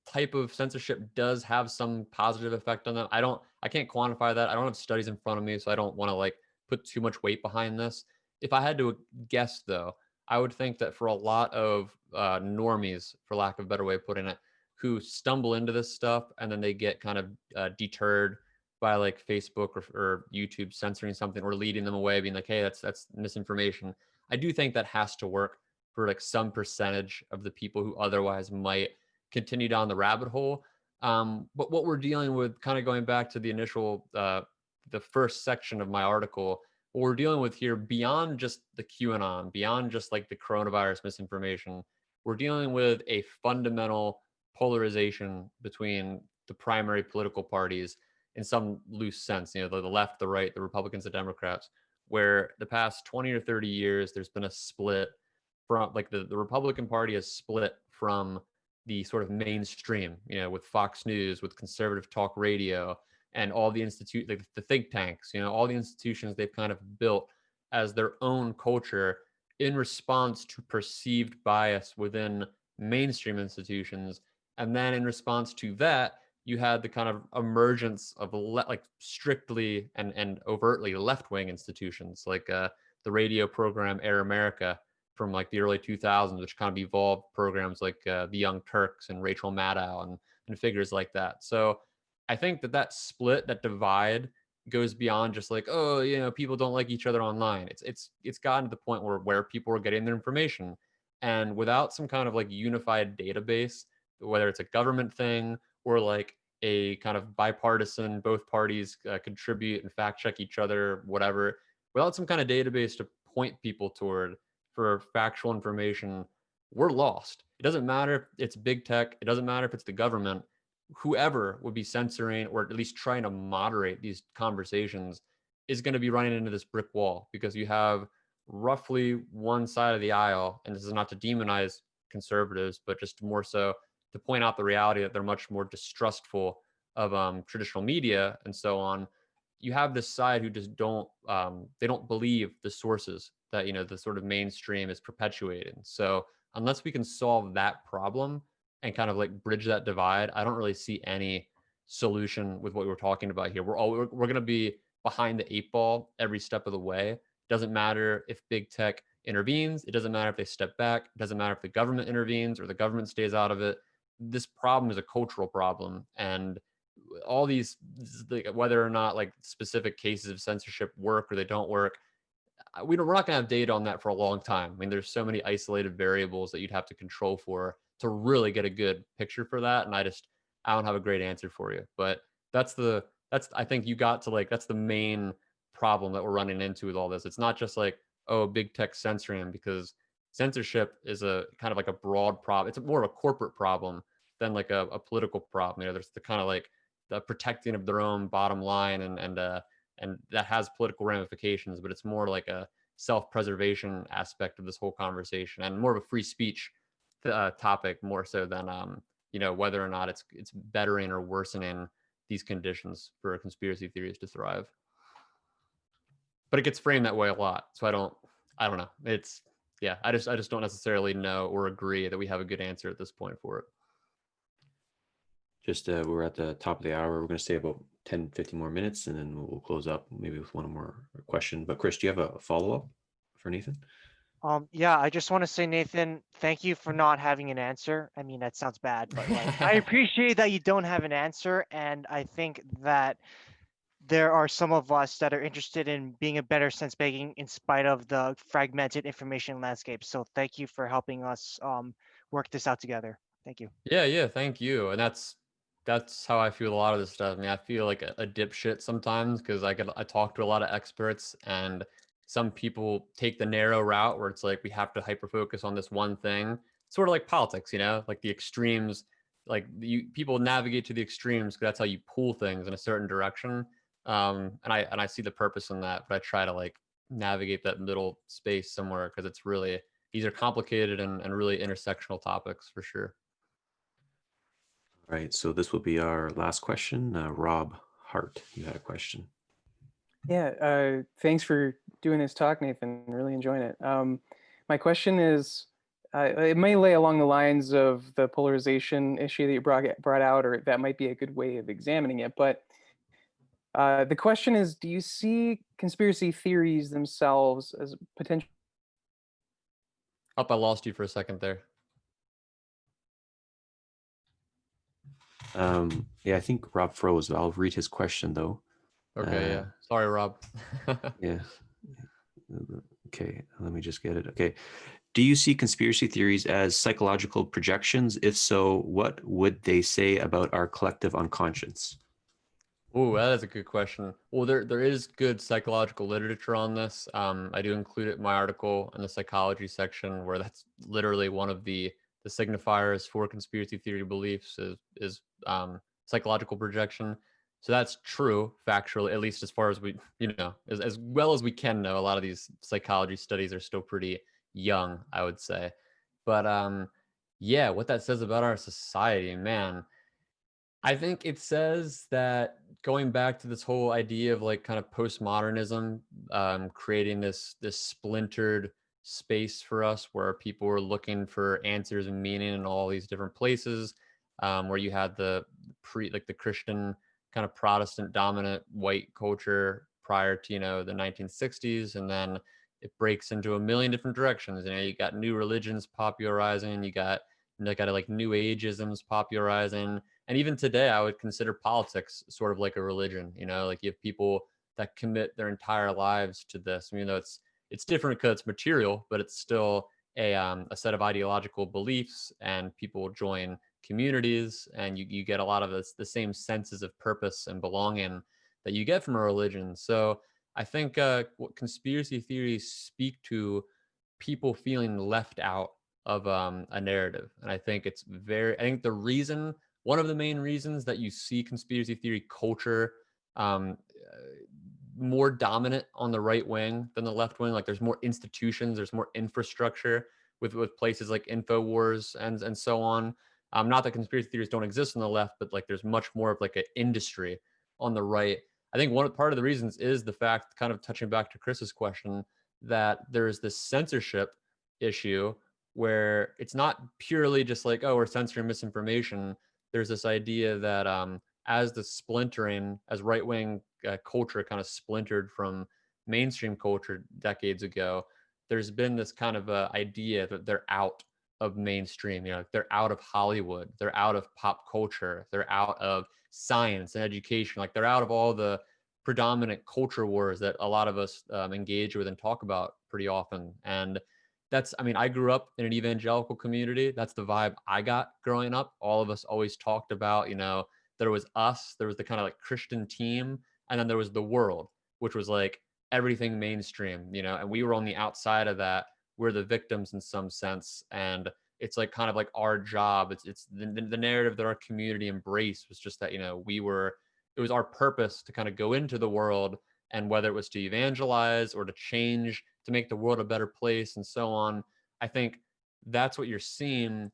type of censorship does have some positive effect on them. I can't quantify that. I don't have studies in front of me, so I don't want to like put too much weight behind this. If I had to guess, though, I would think that for a lot of normies, for lack of a better way of putting it, who stumble into this stuff and then they get kind of deterred by like Facebook or YouTube censoring something or leading them away, being like, "Hey, that's misinformation." I do think that has to work for like some percentage of the people who otherwise might continue down the rabbit hole. But what we're dealing with, kind of going back to the initial, the first section of my article, what we're dealing with here, beyond just the QAnon, beyond just like the coronavirus misinformation, we're dealing with a fundamental polarization between the primary political parties in some loose sense, the left, the right, the Republicans, the Democrats, where the past 20 or 30 years, there's been a split from like the Republican Party has split from the sort of mainstream, with Fox News, with conservative talk radio, and all like the think tanks, all the institutions they've kind of built as their own culture in response to perceived bias within mainstream institutions. And then in response to that, you had the kind of emergence of like strictly and overtly left-wing institutions like the radio program Air America from like the early 2000s, which kind of evolved programs like the Young Turks and Rachel Maddow and figures like that. So I think that split, that divide, goes beyond just like, oh, people don't like each other online. It's gotten to the point where people are getting their information, and without some kind of like unified database, whether it's a government thing or like a kind of bipartisan, both parties contribute and fact check each other, whatever, without some kind of database to point people toward for factual information, we're lost. It doesn't matter if it's big tech, it doesn't matter if it's the government. Whoever would be censoring or at least trying to moderate these conversations is going to be running into this brick wall, because you have roughly one side of the aisle, and this is not to demonize conservatives, but just more so to point out the reality that they're much more distrustful of traditional media and so on. You have this side who just they don't believe the sources that the sort of mainstream is perpetuating. So unless we can solve that problem and kind of like bridge that divide, I don't really see any solution with what we're talking about here. We're going to be behind the eight ball every step of the way. Doesn't matter if big tech intervenes, it doesn't matter if they step back, it doesn't matter if the government intervenes or the government stays out of it. This problem is a cultural problem, and all these, whether or not like specific cases of censorship work or they don't work, we're not going to have data on that for a long time. I mean, there's so many isolated variables that you'd have to control for to really get a good picture for that. And I don't have a great answer for you, but I think you got to like, that's the main problem that we're running into with all this. It's not just like, oh, big tech censoring, because censorship is a kind of like a broad problem. It's more of a corporate problem than like a political problem. There's the kind of like the protecting of their own bottom line, and that has political ramifications, but it's more like a self-preservation aspect of this whole conversation, and more of a free speech topic, more so than whether or not it's bettering or worsening these conditions for conspiracy theories to thrive. But it gets framed that way a lot, so I don't know. It's yeah, I just don't necessarily know or agree that we have a good answer at this point for it. Just we're at the top of the hour. We're going to stay about 10, 15 more minutes, and then we'll close up maybe with one more question. But Chris, do you have a follow-up for Nathan? Yeah, I just want to say, Nathan, thank you for not having an answer. I mean, that sounds bad, but like, I appreciate that you don't have an answer, and I think that there are some of us that are interested in being a better sense making in spite of the fragmented information landscape. So thank you for helping us work this out together. Thank you. Yeah, thank you. And that's how I feel a lot of this stuff. I mean, I feel like a dipshit sometimes because I talk to a lot of experts, and some people take the narrow route where it's like we have to hyper focus on this one thing. Sort of like politics, like the extremes, like people navigate to the extremes because that's how you pull things in a certain direction. And I see the purpose in that, but I try to like navigate that middle space somewhere because it's really, these are complicated and really intersectional topics for sure. All right, so this will be our last question. Rob Hart, you had a question. Yeah, thanks for doing this talk, Nathan. Really enjoying it. My question is, it may lay along the lines of the polarization issue that you brought out, or that might be a good way of examining it. But the question is, do you see conspiracy theories themselves as potential? Up, I lost you for a second there. Yeah, I think Rob froze. I'll read his question though. Okay, yeah. Sorry, Rob. Yeah. Okay, let me just get it. Okay. Do you see conspiracy theories as psychological projections? If so, what would they say about our collective unconscious? Oh, that is a good question. Well, there is good psychological literature on this. I do include it in my article in the psychology section, where that's literally one of the signifiers for conspiracy theory beliefs is psychological projection. So that's true, factually, at least as far as we, as well as we can know. A lot of these psychology studies are still pretty young, I would say. But yeah, what that says about our society, man. I think it says that going back to this whole idea of like kind of postmodernism, creating this splintered space for us where people were looking for answers and meaning in all these different places, where you had the the Christian kind of Protestant dominant white culture prior to the 1960s, and then it breaks into a million different directions. You got new religions popularizing, you got like new ageisms popularizing, and even today I would consider politics sort of like a religion. Like you have people that commit their entire lives to this. I mean, it's different because it's material, but it's still a set of ideological beliefs, and people join communities, and you get a lot of the same senses of purpose and belonging that you get from a religion. So I think what conspiracy theories speak to people feeling left out of a narrative. And I think I think one of the main reasons that you see conspiracy theory culture more dominant on the right wing than the left wing, like there's more institutions, there's more infrastructure with places like InfoWars and so on. Not that conspiracy theories don't exist on the left, but like there's much more of like an industry on the right. I think part of the reasons is the fact, kind of touching back to Chris's question, that there's this censorship issue where it's not purely just like, oh, we're censoring misinformation. There's this idea that as the splintering, as right-wing culture kind of splintered from mainstream culture decades ago, there's been this kind of idea that they're out of mainstream. They're out of Hollywood, they're out of pop culture, they're out of science and education, like they're out of all the predominant culture wars that a lot of us engage with and talk about pretty often. And I grew up in an evangelical community. That's the vibe I got growing up. All of us always talked about, there was us, there was the kind of like Christian team, and then there was the world, which was like everything mainstream, and we were on the outside of that. We're the victims in some sense. And it's like kind of like our job. It's the narrative that our community embraced was just that, you know, it was our purpose to kind of go into the world, and whether it was to evangelize or to change, to make the world a better place and so on. I think that's what you're seeing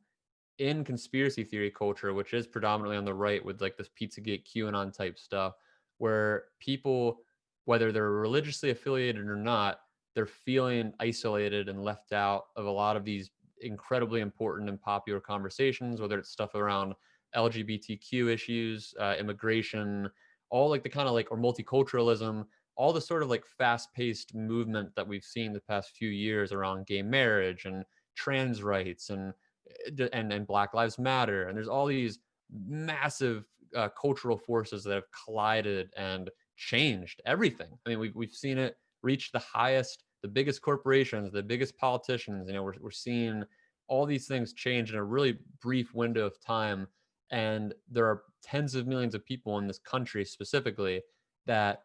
in conspiracy theory culture, which is predominantly on the right with like this Pizzagate QAnon type stuff, where people, whether they're religiously affiliated or not, they're feeling isolated and left out of a lot of these incredibly important and popular conversations, whether it's stuff around LGBTQ issues, immigration, all like the kind of like, or multiculturalism, all the sort of like fast-paced movement that we've seen the past few years around gay marriage and trans rights and Black Lives Matter. And there's all these massive cultural forces that have collided and changed everything. I mean, we've seen it reach the highest, the biggest corporations, the biggest politicians. You know, we're seeing all these things change in a really brief window of time. And there are tens of millions of people in this country specifically that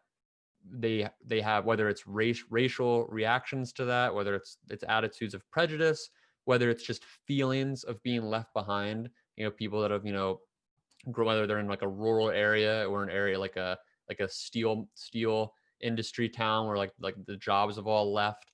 they have, whether it's racial reactions to that, whether it's attitudes of prejudice, whether it's just feelings of being left behind. You know, people that have, you know, whether they're in like a rural area or an area like a steel industry town where like the jobs have all left.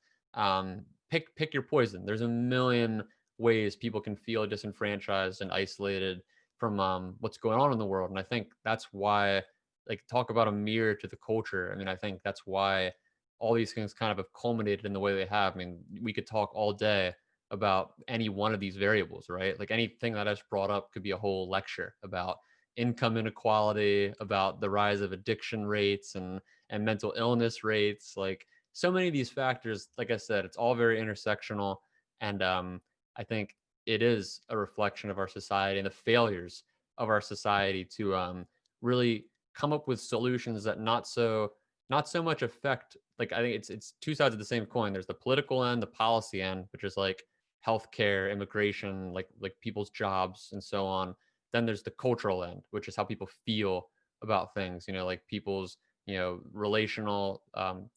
Pick your poison. There's a million ways people can feel disenfranchised and isolated from what's going on in the world. And I think that's why, like, talk about a mirror to the culture. I mean, I think that's why all these things kind of have culminated in the way they have. I mean, we could talk all day about any one of these variables, right? Like anything that I just brought up could be a whole lecture about income inequality, about the rise of addiction rates and mental illness rates. Like so many of these factors, like I said, it's all very intersectional. And I think it is a reflection of our society and the failures of our society to really come up with solutions that not so much affect, like, I think it's two sides of the same coin. There's the political end, the policy end, which is like healthcare, immigration, like people's jobs and so on. Then there's the cultural end, which is how people feel about things, you know, like people's, you know, relational,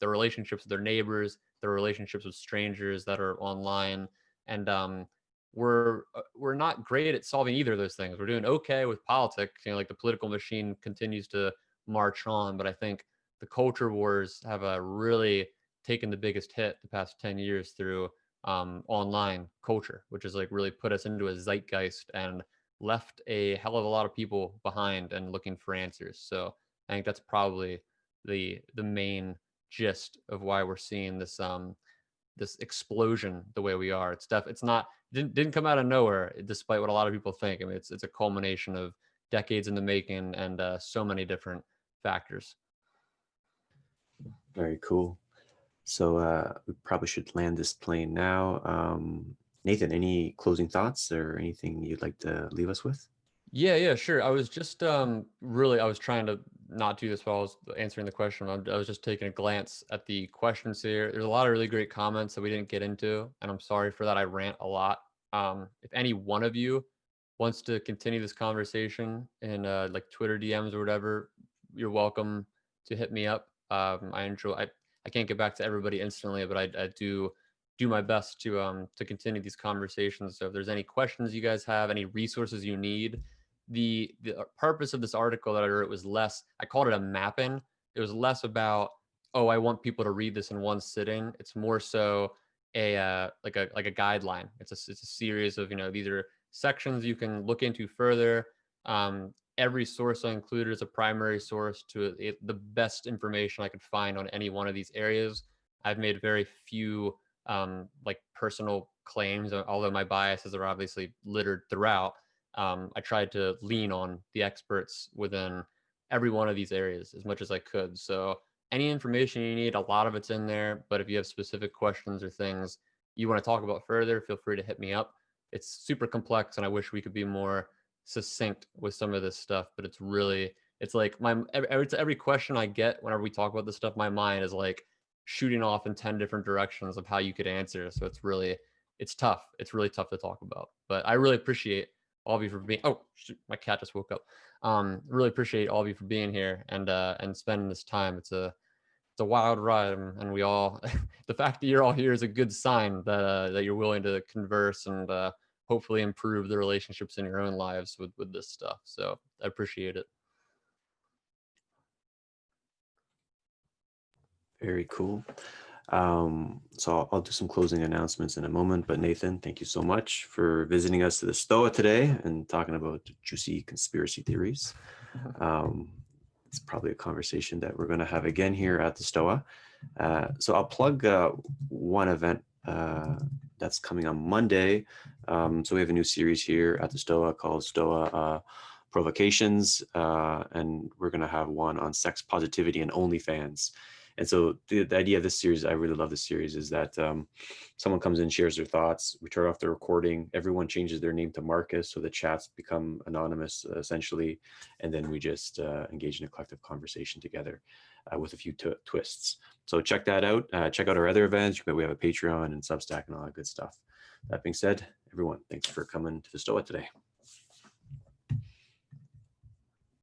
their relationships with their neighbors, their relationships with strangers that are online. And we're not great at solving either of those things. We're doing okay with politics, you know, like the political machine continues to march on, but I think the culture wars have really taken the biggest hit the past 10 years through online culture, which has like really put us into a zeitgeist and left a hell of a lot of people behind and looking for answers. So I think that's probably the main gist of why we're seeing this this explosion the way we are. It's not, didn't come out of nowhere, despite what a lot of people think. I mean, it's a culmination of decades in the making and so many different factors. Very cool. So we probably should land this plane now. Nathan, any closing thoughts or anything you'd like to leave us with? Yeah, sure. I was just really, I was trying to not do this while I was answering the question. I was just taking a glance at the questions here. There's a lot of really great comments that we didn't get into, and I'm sorry for that. I rant a lot. If any one of you wants to continue this conversation in like Twitter DMs or whatever, you're welcome to hit me up. I can't get back to everybody instantly, but I do my best to continue these conversations. So if there's any questions you guys have, any resources you need, the purpose of this article that I wrote was less, I called it a mapping. It was less about, oh, I want people to read this in one sitting. It's more so a like a guideline. It's a series of, you know, these are sections you can look into further. Every source I included is a primary source to the best information I could find on any one of these areas. I've made very few like personal claims, although my biases are obviously littered throughout. I tried to lean on the experts within every one of these areas as much as I could. So any information you need, a lot of it's in there. But if you have specific questions or things you want to talk about further, feel free to hit me up. It's super complex, and I wish we could be more succinct with some of this stuff. But it's really, it's like every question I get whenever we talk about this stuff, my mind is like shooting off in 10 different directions of how you could answer. So it's tough. It's really tough to talk about. But I really appreciate all of you for being, oh shoot, my cat just woke up. Really appreciate all of you for being here and spending this time. It's a wild ride, and we all the fact that you're all here is a good sign that that you're willing to converse and hopefully improve the relationships in your own lives with this stuff. So I appreciate it. Very cool. So I'll do some closing announcements in a moment, but Nathan, thank you so much for visiting us to the Stoa today and talking about juicy conspiracy theories. It's probably a conversation that we're going to have again here at the Stoa. So I'll plug one event that's coming on Monday. So we have a new series here at the Stoa called Stoa Provocations, and we're going to have one on sex positivity and OnlyFans. And so the idea of this series, I really love this series, is that someone comes in, shares their thoughts, we turn off the recording, everyone changes their name to Marcus, so the chats become anonymous essentially, and then we just engage in a collective conversation together with a few twists. So check that out. Check out our other events. We have a Patreon and Substack and all that good stuff. That being said, everyone, thanks for coming to the Stoa today.